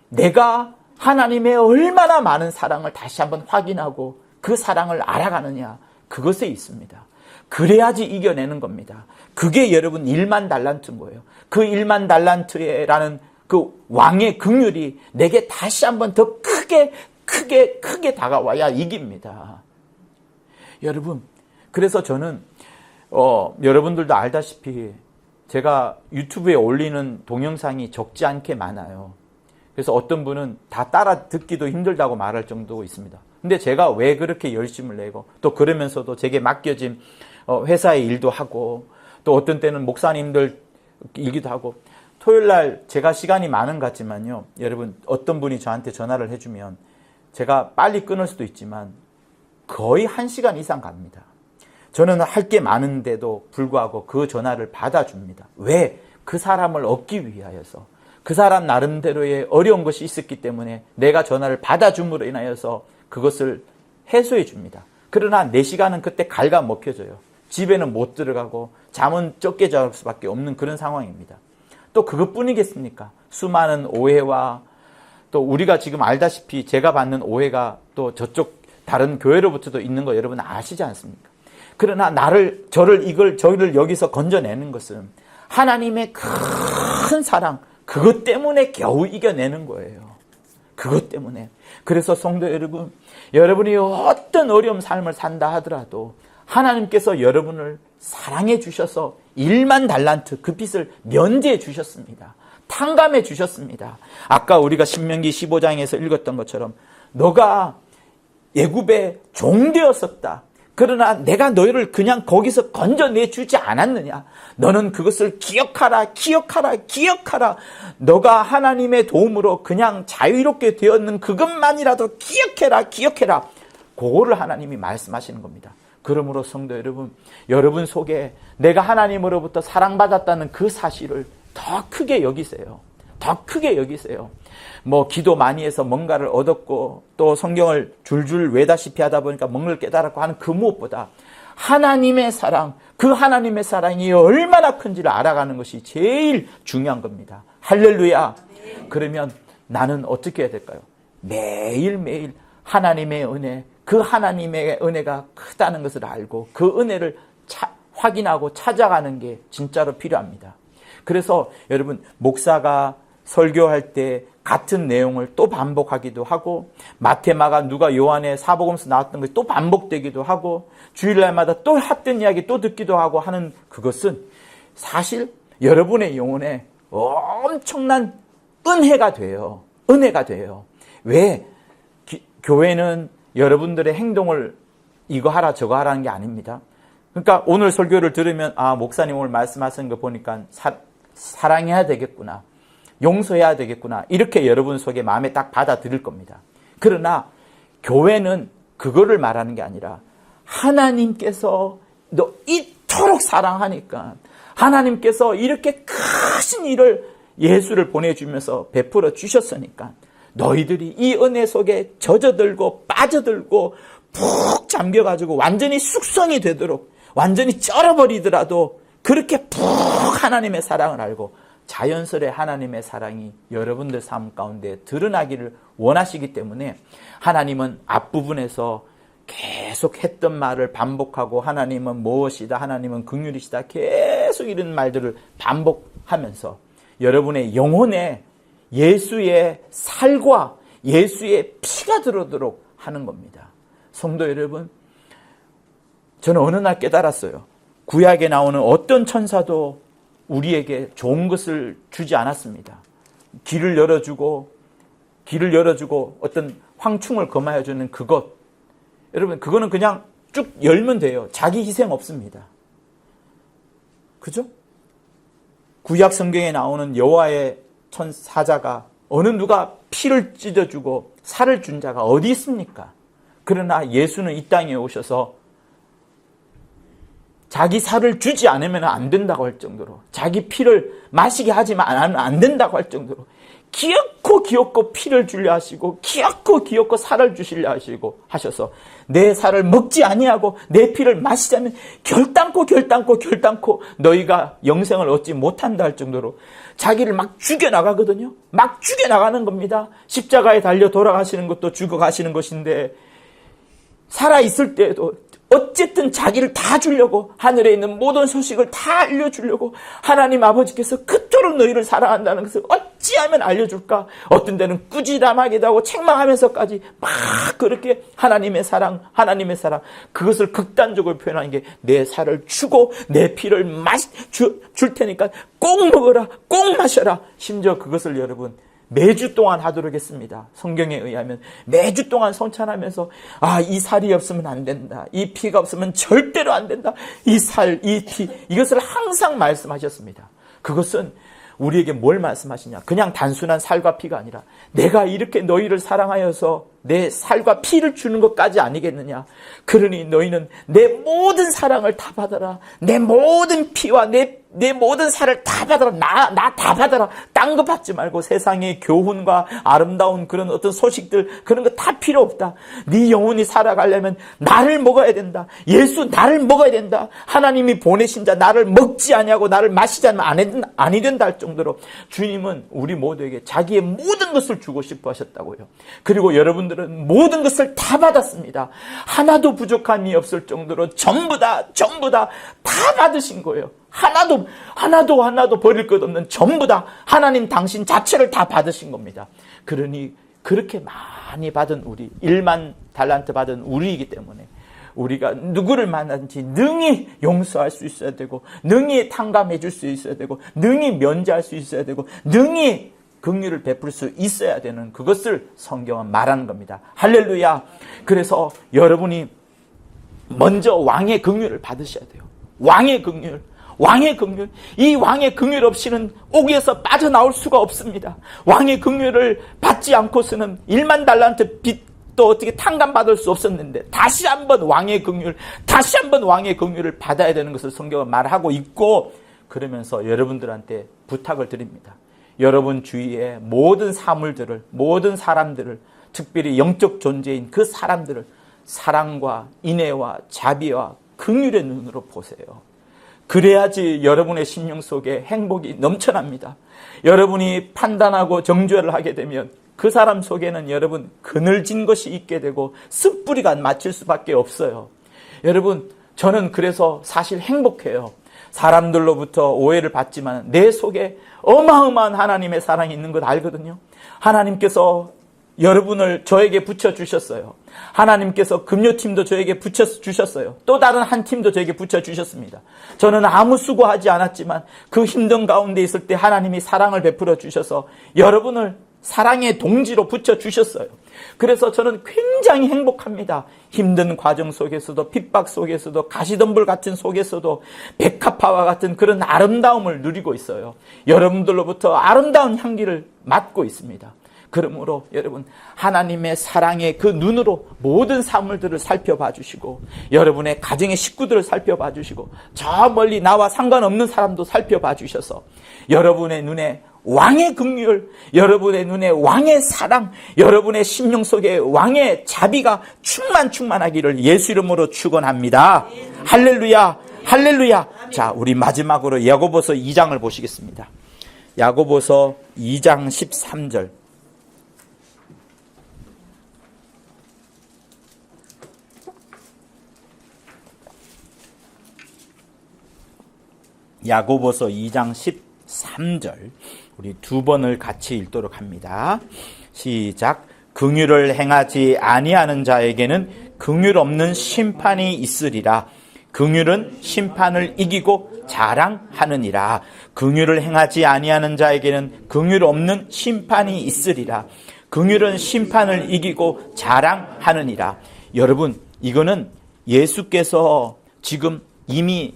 내가 하나님의 얼마나 많은 사랑을 다시 한번 확인하고 그 사랑을 알아가느냐, 그것에 있습니다. 그래야지 이겨내는 겁니다. 그게 여러분 1만 달란트인 거예요. 그 1만 달란트라는 그 왕의 긍휼이 내게 다시 한번 더 크게 다가와야 이깁니다. 여러분, 그래서 저는 여러분들도 알다시피 제가 유튜브에 올리는 동영상이 적지 않게 많아요. 그래서 어떤 분은 다 따라 듣기도 힘들다고 말할 정도가 있습니다. 근데 제가 왜 그렇게 열심을 내고 또 그러면서도 제게 맡겨진 회사의 일도 하고 또 어떤 때는 목사님들 일기도 하고 토요일날 제가 시간이 많은 것 같지만요. 여러분 어떤 분이 저한테 전화를 해주면 제가 빨리 끊을 수도 있지만 거의 1시간 이상 갑니다. 저는 할 게 많은데도 불구하고 그 전화를 받아줍니다. 왜? 그 사람을 얻기 위하여서. 그 사람 나름대로의 어려운 것이 있었기 때문에 내가 전화를 받아줌으로 인하여서 그것을 해소해 줍니다. 그러나 내 시간은 그때 갉아먹혀져요. 집에는 못 들어가고 잠은 적게 잘 수밖에 없는 그런 상황입니다. 또 그것뿐이겠습니까? 수많은 오해와 또 우리가 지금 알다시피 제가 받는 오해가 또 저쪽 다른 교회로부터도 있는 거 여러분 아시지 않습니까? 그러나 저를 여기서 건져내는 것은 하나님의 큰 사랑, 그것 때문에 겨우 이겨내는 거예요. 그것 때문에. 그래서 성도 여러분, 여러분이 어떤 어려운 삶을 산다 하더라도 하나님께서 여러분을 사랑해 주셔서 1만 달란트 그 빚을 면제해 주셨습니다. 탕감해 주셨습니다. 아까 우리가 신명기 15장에서 읽었던 것처럼 너가 애굽의 종되었었다. 그러나 내가 너희를 그냥 거기서 건져내 주지 않았느냐. 너는 그것을 기억하라. 너가 하나님의 도움으로 그냥 자유롭게 되었는 그것만이라도 기억해라. 그거를 하나님이 말씀하시는 겁니다. 그러므로 성도 여러분, 여러분 속에 내가 하나님으로부터 사랑받았다는 그 사실을 더 크게 여기세요. 뭐 기도 많이 해서 뭔가를 얻었고 또 성경을 줄줄 외다시피 하다 보니까 뭔가를 깨달았고 하는 그 무엇보다 하나님의 사랑, 그 하나님의 사랑이 얼마나 큰지를 알아가는 것이 제일 중요한 겁니다. 할렐루야. 그러면 나는 어떻게 해야 될까요? 매일매일 하나님의 은혜, 그 하나님의 은혜가 크다는 것을 알고 그 은혜를 확인하고 찾아가는 게 진짜로 필요합니다. 그래서 여러분 목사가 설교할 때 같은 내용을 또 반복하기도 하고 마태, 마가, 누가, 요한의 사복음서 나왔던 것이 또 반복되기도 하고 주일날마다 또 했던 이야기 또 듣기도 하고 하는 그것은 사실 여러분의 영혼에 엄청난 은혜가 돼요. 왜? 교회는 여러분들의 행동을 이거 하라 저거 하라는 게 아닙니다. 그러니까 오늘 설교를 들으면 목사님 오늘 말씀하시는 거 보니까 사랑해야 되겠구나. 용서해야 되겠구나. 이렇게 여러분 속에 마음에 딱 받아들일 겁니다. 그러나 교회는 그거를 말하는 게 아니라 하나님께서 너 이토록 사랑하니까 하나님께서 이렇게 크신 일을 예수를 보내주면서 베풀어 주셨으니까 너희들이 이 은혜 속에 젖어들고 빠져들고 푹 잠겨가지고 완전히 숙성이 되도록 완전히 쩔어버리더라도 그렇게 푹 하나님의 사랑을 알고 자연스레 하나님의 사랑이 여러분들 삶 가운데 드러나기를 원하시기 때문에 하나님은 앞부분에서 계속 했던 말을 반복하고 하나님은 무엇이다, 하나님은 긍휼이시다 계속 이런 말들을 반복하면서 여러분의 영혼에 예수의 살과 예수의 피가 들어오도록 하는 겁니다. 성도 여러분, 저는 어느 날 깨달았어요. 구약에 나오는 어떤 천사도 우리에게 좋은 것을 주지 않았습니다. 길을 열어주고 어떤 황충을 금하여주는 그것. 여러분, 그거는 그냥 쭉 열면 돼요. 자기 희생 없습니다. 그죠? 구약 성경에 나오는 여호와의 사자가 어느 누가 피를 찢어주고 살을 준 자가 어디 있습니까? 그러나 예수는 이 땅에 오셔서 자기 살을 주지 않으면 안 된다고 할 정도로, 자기 피를 마시게 하지만 안 된다고 할 정도로 기어코 피를 주려 하시고 기어코 살을 주시려 하셔서 내 살을 먹지 아니하고 내 피를 마시자면 결단코 너희가 영생을 얻지 못한다 할 정도로 자기를 막 죽여나가거든요. 막 죽여나가는 겁니다. 십자가에 달려 돌아가시는 것도 죽어가시는 것인데, 살아있을 때에도 어쨌든 자기를 다 주려고, 하늘에 있는 모든 소식을 다 알려주려고 하나님 아버지께서 그토록 너희를 사랑한다는 것을 어찌하면 알려줄까? 어떤 때는 꾸지람하기도 하고 책망하면서까지 막 그렇게 하나님의 사랑 그것을 극단적으로 표현하는 게, 내 살을 주고 내 피를 줄 테니까 꼭 먹어라, 꼭 마셔라. 심지어 그것을 여러분 매주 동안 하도록 했습니다. 성경에 의하면 매주 동안 성찬하면서 이 살이 없으면 안 된다, 이 피가 없으면 절대로 안 된다, 이 살, 이 피, 이것을 항상 말씀하셨습니다. 그것은 우리에게 뭘 말씀하시냐, 그냥 단순한 살과 피가 아니라 내가 이렇게 너희를 사랑하여서 내 살과 피를 주는 것까지 아니겠느냐. 그러니 너희는 내 모든 사랑을 다 받아라, 내 모든 피와 내 모든 살을 다 받아라, 나 다 받아라. 딴 거 받지 말고 세상의 교훈과 아름다운 그런 어떤 소식들, 그런 거 다 필요 없다. 네 영혼이 살아가려면 나를 먹어야 된다. 예수 나를 먹어야 된다. 하나님이 보내신 자 나를 먹지 아니하고 나를 마시지 않으면 아니 된다 할 정도로 주님은 우리 모두에게 자기의 모든 것을 주고 싶어 하셨다고요. 그리고 여러분들은 모든 것을 다 받았습니다. 하나도 부족함이 없을 정도로 전부 다 받으신 거예요. 하나도 버릴 것 없는 전부 다 하나님 당신 자체를 다 받으신 겁니다. 그러니 그렇게 많이 받은 우리, 1만 달란트 받은 우리이기 때문에 우리가 누구를 만나든지 능히 용서할 수 있어야 되고, 능히 탕감해 줄 수 있어야 되고, 능히 면제할 수 있어야 되고, 능히 긍휼을 베풀 수 있어야 되는, 그것을 성경은 말하는 겁니다. 할렐루야. 그래서 여러분이 먼저 왕의 긍휼을 받으셔야 돼요. 왕의 긍휼. 이 왕의 긍휼 없이는 옥에서 빠져나올 수가 없습니다. 왕의 긍휼을 받지 않고서는 1만 달란트 빚도 어떻게 탕감받을 수 없었는데, 다시 한번 왕의 긍휼을 받아야 되는 것을 성경은 말하고 있고, 그러면서 여러분들한테 부탁을 드립니다. 여러분 주위의 모든 사물들을, 모든 사람들을, 특별히 영적 존재인 그 사람들을 사랑과 인애와 자비와 긍휼의 눈으로 보세요. 그래야지 여러분의 심령 속에 행복이 넘쳐납니다. 여러분이 판단하고 정죄를 하게 되면 그 사람 속에는 여러분 그늘진 것이 있게 되고 습뿌리가 맞힐 수밖에 없어요. 여러분, 저는 그래서 사실 행복해요. 사람들로부터 오해를 받지만 내 속에 어마어마한 하나님의 사랑이 있는 것 알거든요. 하나님께서 여러분을 저에게 붙여주셨어요. 하나님께서 금요팀도 저에게 붙여주셨어요. 또 다른 한 팀도 저에게 붙여주셨습니다. 저는 아무 수고하지 않았지만 그 힘든 가운데 있을 때 하나님이 사랑을 베풀어 주셔서 여러분을 사랑의 동지로 붙여주셨어요. 그래서 저는 굉장히 행복합니다. 힘든 과정 속에서도, 핍박 속에서도, 가시덤불 같은 속에서도 백합화와 같은 그런 아름다움을 누리고 있어요. 여러분들로부터 아름다운 향기를 맡고 있습니다. 그러므로 여러분, 하나님의 사랑의 그 눈으로 모든 사물들을 살펴봐 주시고, 여러분의 가정의 식구들을 살펴봐 주시고, 저 멀리 나와 상관없는 사람도 살펴봐 주셔서 여러분의 눈에 왕의 긍휼, 여러분의 눈에 왕의 사랑, 여러분의 심령 속에 왕의 자비가 충만하기를 예수 이름으로 축원합니다. 할렐루야, 할렐루야. 자, 우리 마지막으로 야고보서 2장을 보시겠습니다. 야고보서 2장 13절. 야고보서 2장 13절. 우리 두 번을 같이 읽도록 합니다. 시작. 긍휼을 행하지 아니하는 자에게는 긍휼 없는 심판이 있으리라. 긍휼은 심판을 이기고 자랑하느니라. 긍휼을 행하지 아니하는 자에게는 긍휼 없는 심판이 있으리라. 긍휼은 심판을 이기고 자랑하느니라. 여러분, 이거는 예수께서 지금 이미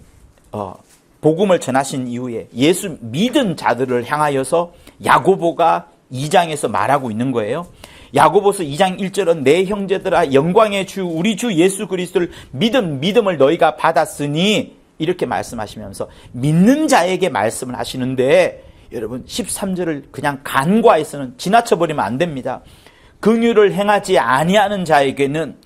복음을 전하신 이후에 예수 믿은 자들을 향하여서 야고보가 2장에서 말하고 있는 거예요. 야고보서 2장 1절은 내 형제들아 영광의 주 우리 주 예수 그리스도를 믿음을 너희가 받았으니 이렇게 말씀하시면서 믿는 자에게 말씀을 하시는데, 여러분 13절을 그냥 간과해서는 지나쳐버리면 안 됩니다. 긍휼을 행하지 아니하는 자에게는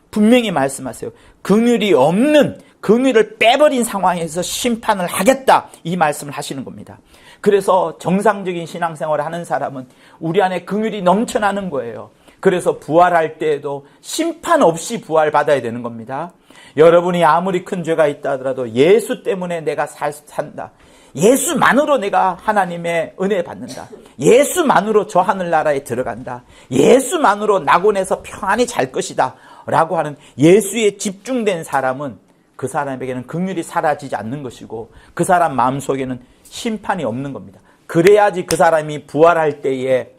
분명히 말씀하세요. 긍휼이 없는, 긍휼을 빼버린 상황에서 심판을 하겠다, 이 말씀을 하시는 겁니다. 그래서 정상적인 신앙생활을 하는 사람은 우리 안에 긍휼이 넘쳐나는 거예요. 그래서 부활할 때에도 심판 없이 부활받아야 되는 겁니다. 여러분이 아무리 큰 죄가 있다 하더라도 예수 때문에 내가 산다, 예수만으로 내가 하나님의 은혜 받는다, 예수만으로 저 하늘나라에 들어간다, 예수만으로 낙원에서 평안히 잘 것이다 라고 하는 예수에 집중된 사람은 그 사람에게는 긍휼이 사라지지 않는 것이고 그 사람 마음속에는 심판이 없는 겁니다. 그래야지 그 사람이 부활할 때에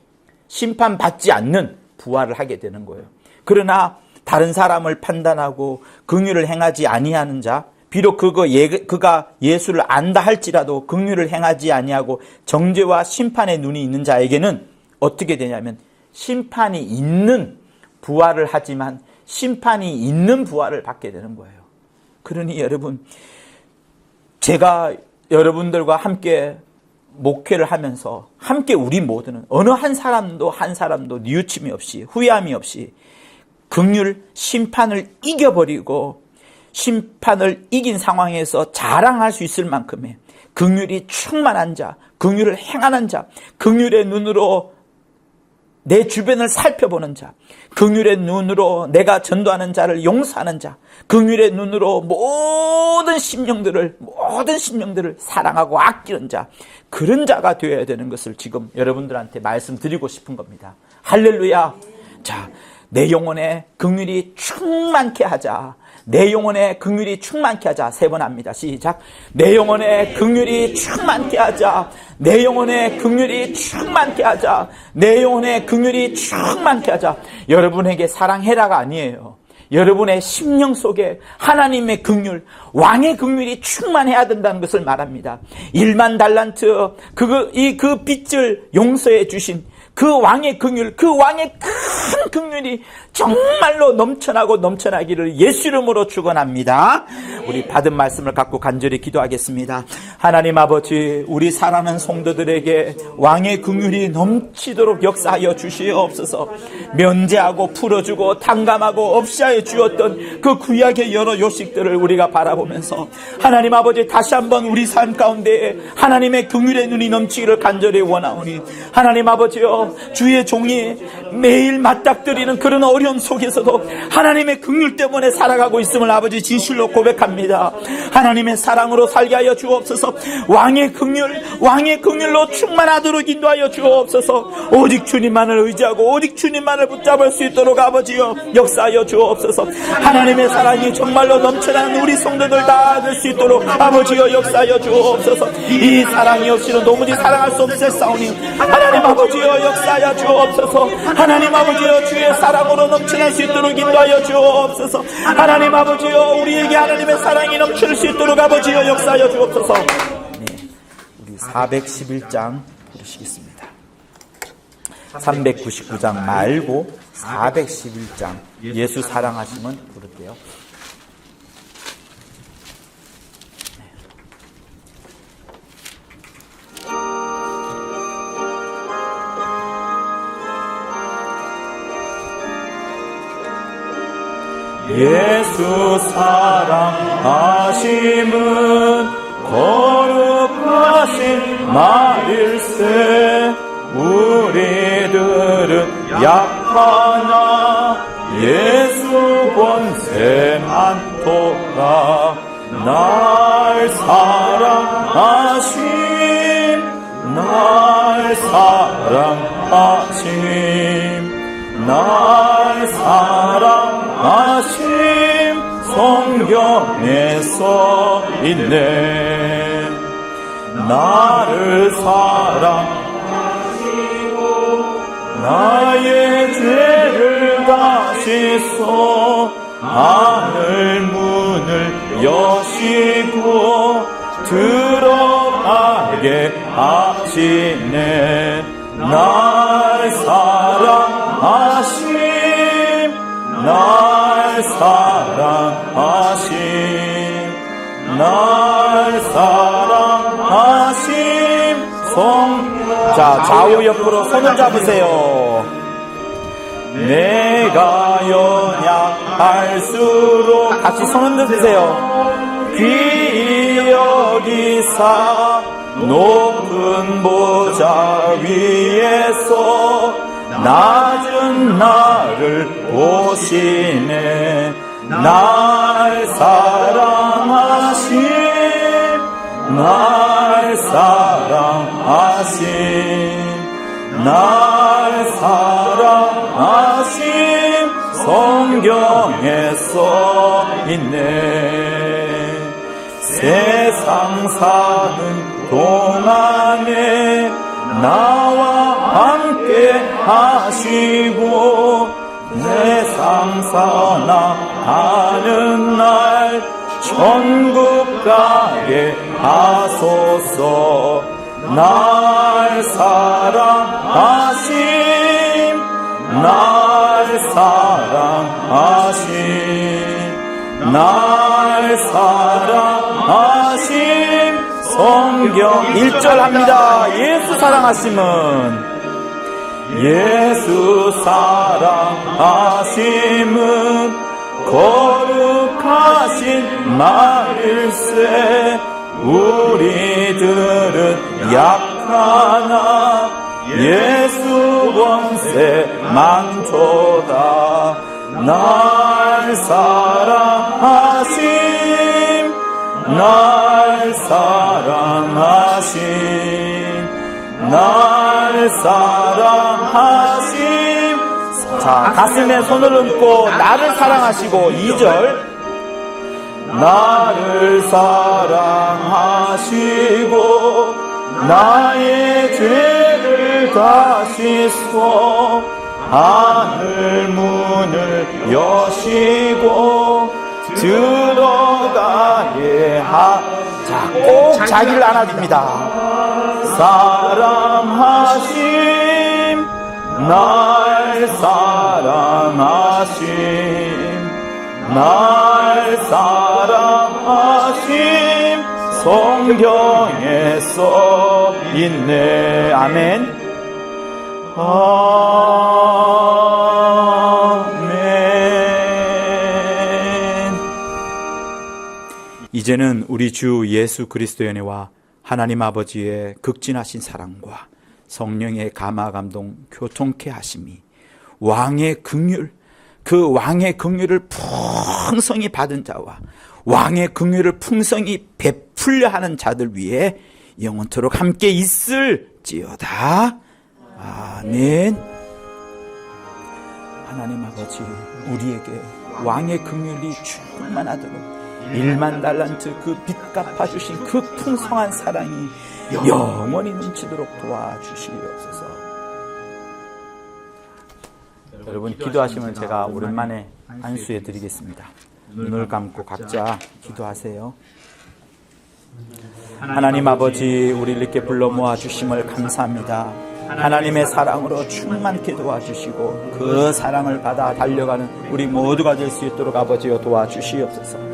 심판받지 않는 부활을 하게 되는 거예요. 그러나 다른 사람을 판단하고 긍휼을 행하지 아니하는 자, 비록 그가 예수를 안다 할지라도 긍휼을 행하지 아니하고 정죄와 심판의 눈이 있는 자에게는 어떻게 되냐면 심판이 있는 부활을 하지만 심판이 있는 부활을 받게 되는 거예요. 그러니 여러분, 제가 여러분들과 함께 목회를 하면서 함께 우리 모두는 어느 한 사람도 뉘우침이 없이 후회함이 없이 긍휼, 심판을 이겨버리고 심판을 이긴 상황에서 자랑할 수 있을 만큼의 긍휼이 충만한 자, 긍휼을 행하는 자, 긍휼의 눈으로 내 주변을 살펴보는 자, 긍휼의 눈으로 내가 전도하는 자를 용서하는 자, 긍휼의 눈으로 모든 심령들을 사랑하고 아끼는 자, 그런 자가 되어야 되는 것을 지금 여러분들한테 말씀드리고 싶은 겁니다. 할렐루야. 자, 내 영혼에 긍휼이 충만케 하자. 내 영혼에 긍휼이 충만케 하자. 3번 합니다. 시작. 내 영혼에 긍휼이 충만케 하자. 내 영혼에 긍휼이 충만케 하자. 내 영혼에 긍휼이 충만케 하자. 여러분에게 사랑해라가 아니에요. 여러분의 심령 속에 하나님의 긍휼, 왕의 긍휼이 충만해야 된다는 것을 말합니다. 1만 달란트 그 빚을 용서해 주신 그 왕의 긍휼, 그 왕의 큰 긍휼이 정말로 넘쳐나기를 예수 이름으로 축원합니다. 우리 받은 말씀을 갖고 간절히 기도하겠습니다. 하나님 아버지, 우리 사랑하는 성도들에게 왕의 긍휼이 넘치도록 역사하여 주시옵소서. 면제하고 풀어주고 탕감하고 없이하여 주었던 그 구약의 여러 요식들을 우리가 바라보면서 하나님 아버지, 다시 한번 우리 삶 가운데 하나님의 긍휼의 눈이 넘치기를 간절히 원하오니 하나님 아버지여, 주의 종이 매일 맞닥뜨리는 그런 어려움 속에서도 하나님의 긍휼 때문에 살아가고 있음을 아버지 진실로 고백합니다. 하나님의 사랑으로 살게 하여 주옵소서. 왕의 긍휼로 충만하도록 인도하여 주옵소서. 오직 주님만을 의지하고 오직 주님만을 붙잡을 수 있도록 아버지여 역사하여 주옵소서. 하나님의 사랑이 정말로 넘쳐나는 우리 성도들 다 될 수 있도록 아버지여 역사하여 주옵소서. 이 사랑이 없이는 도무지 사랑할 수 없을 사오니 하나님 아버지여 역사하여 주옵소서. 하나님 아버지여 주의 사랑으로 넘쳐날 수 있도록 인도하여 주옵소서. 하나님 아버지여 우리에게 하나님의 사랑이 넘칠 수 있도록 아버지여 역사하여 주옵소서. 네, 우리 411장 부르시겠습니다. 399장 말고 411장 예수 사랑하시면 부를게요. 예수 사랑하심은 거룩하신 말일세. 우리들은 약하나 예수 권세 많도다. 날 사랑하심 성경에 써 있네. 나를 사랑하시고 나의 죄를 다시소 하늘 문을 여시고 오게 하시네. 날 사랑하심, 날 사랑하심, 날 사랑하심. 자, 좌우 옆으로 손을 잡으세요. 내가 연약할수록 같이 손 흔드세요. 귀 여기사 높은 보좌 위에서 낮은 나를 보시네. 날 사랑하심, 날 사랑하심, 날 사랑하심. 성경에 써 있네. 세상 사는 동안에 나와 함께 하시고 세상 사나가는 날 천국 가게 하소서. 날 사랑하심, 날 사랑하심, 날 사랑하심. 성경 1절 합니다. 예수 사랑하심은, 예수 사랑하심은 거룩하신 말일세. 우리들은 약하나 예수 권세 많도다. 날 사랑하심, 날 사랑하심, 날 사랑하심. 자, 가슴에 손을 얹고 나를 사랑하시고 2절. 나를 사랑하시고 나의 죄를 다시소. 하늘 문을 여시고 들어가게 자, 꼭 자기를 안아줍니다. 사랑하심, 날 사랑하심, 날 사랑하심. 성경에 써 있네. 아멘. 아멘. 이제는 우리 주 예수 그리스도의 은혜와 하나님 아버지의 극진하신 사랑과 성령의 감화 감동 교통케 하심이 왕의 긍휼, 그 왕의 긍휼을 풍성히 받은 자와 왕의 긍휼을 풍성히 베풀려 하는 자들 위해 영원토록 함께 있을지어다. 아멘. 하나님 아버지, 우리에게 왕의 긍휼이 충만하도록 1만 달란트 그 빚 갚아주신 그 풍성한 사랑이 영원히 넘치도록 도와주시옵소서. 여러분, 기도하시면 제가 오랜만에 안수해 드리겠습니다. 눈을 감고 각자 기도하세요. 하나님 아버지, 우리를 이렇게 불러 모아 주심을 감사합니다. 하나님의 사랑으로 충만케 도와주시고 그 사랑을 받아 달려가는 우리 모두가 될 수 있도록 아버지여 도와주시옵소서.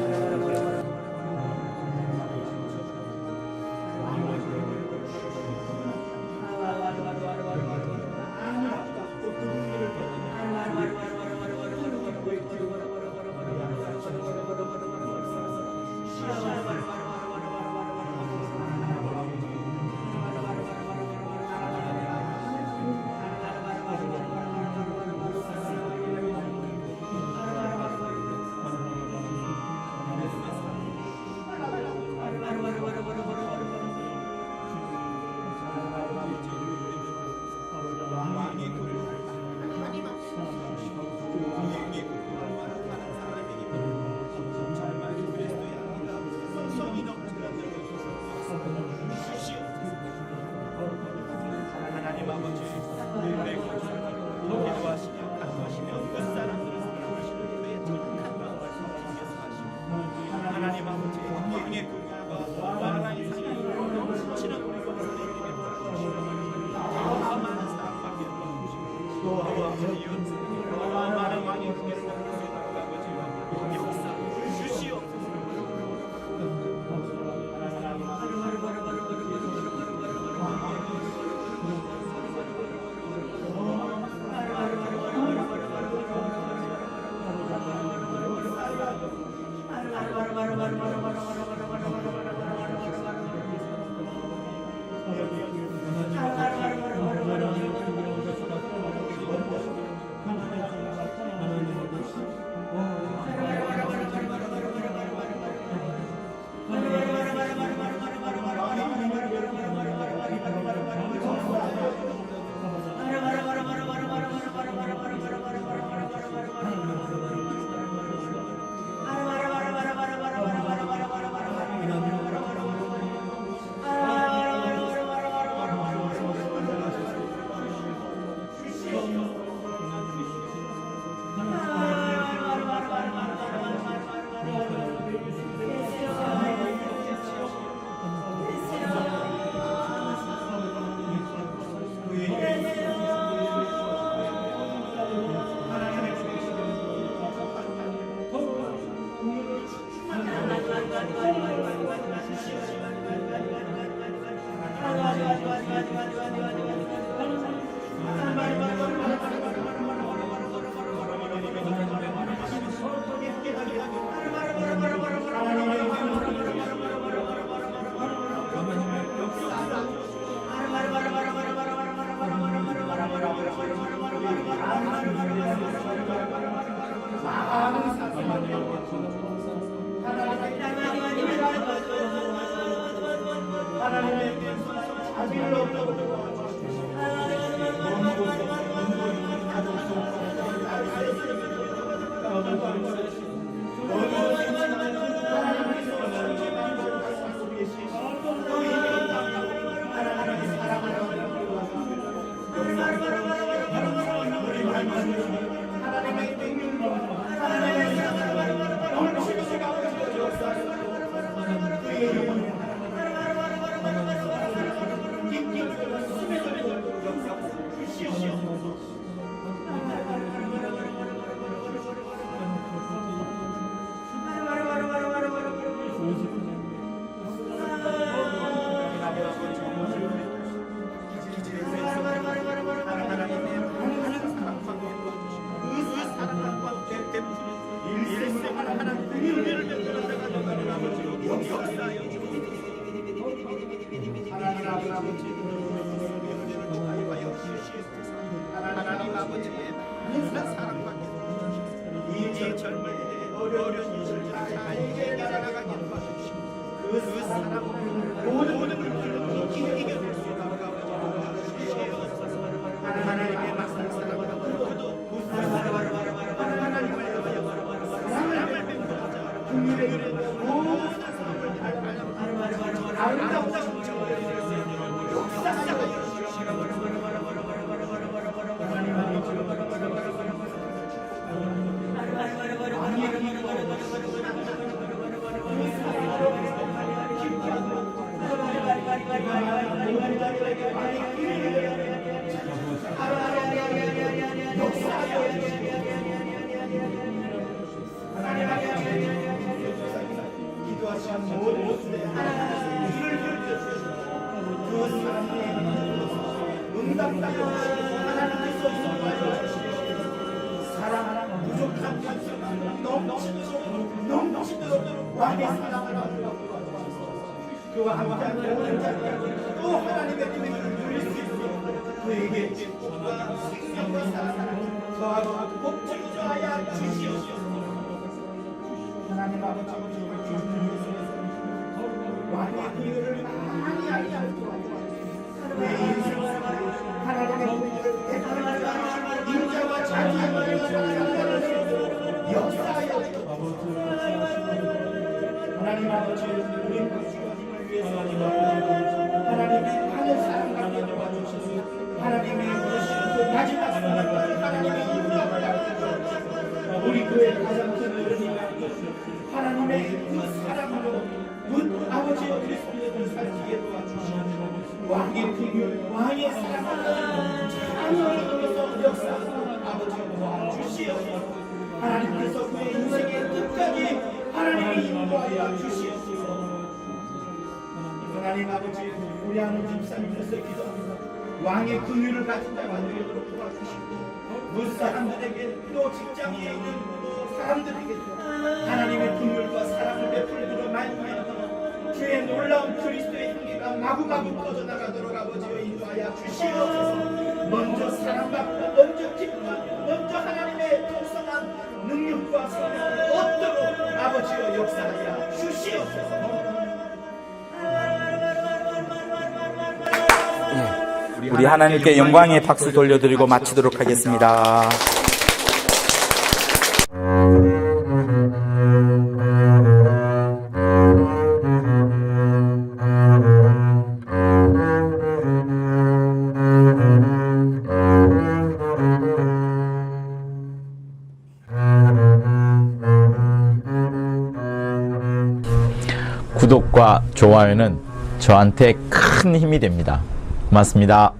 하나님 아버지의 무한 사랑받게 이 젊은 어려운 이들을 잘 나아가게 도와주시고 그 사랑을 모든 분들로 이겨낼 수 있도록 도와주시옵소서. 하나님의 막상 사랑을 그도 무슨 하나님을 위하여 사랑을 베푸자 국민의 모든 사람을 아름다운 정적을 역사하여 주시옵소서. 기도하시는 모든 모습에 하나님을 펼쳐주시고 그 사람의 응답하여 하나님께서 인도하여 주시고 사랑 부족한 찬송 넘치도록 왕의 사랑을 하시고 그와 함께 모든 자들이 또 하나님의 은혜를 누릴 수 있도록 그에게 축복과 생명과 사랑을 더하고 복주하여 주시옵소서. 하나님 아버지 왕의 기회를 많이 알게 도와주시고 내 인생을 하나님의 기회를 대단히 인자와 자기의 역사하여 하나님 아버지 우리 주님을 위해서 하나님의 하늘 사랑을 도와주시고 하나님의 마지막 순간까지 하나님의 인도함을 나타내주시고 우리 교회 가장 큰 어른이 하나님의 그 사랑으로 문 아버지여 그리스도를 살게 도와주시고 왕의 긍휼 왕의 사랑을 찬양하면서 역사하고 아버지여 도와주시옵소서. 하나님께서 그의 인생의 끝까지 하나님이 인도하여 주시옵소서. 하나님 아버지 우리 하는 집사님께서 기도합니다. 왕의 긍휼을 가진 자가 되도록 도와주시고 그 사람들에게 또 직장에 있는 또 사람들에게 하나님의 긍휼과 사랑을 베풀므로 말미암아 주의 놀라운 그리스도의 향기가 마구마구 퍼져나가도록 아버지여 인도하여 주시옵소서. 먼저 사랑받고 먼저 기뻐하고 먼저 하나님의 풍성한 능력과 사랑을 얻도록 아버지여 역사하여 주시옵소서. 우리 하나님께 영광의 박수 돌려드리고 마치도록 하겠습니다. 구독과 좋아요는 저한테 큰 힘이 됩니다. 고맙습니다.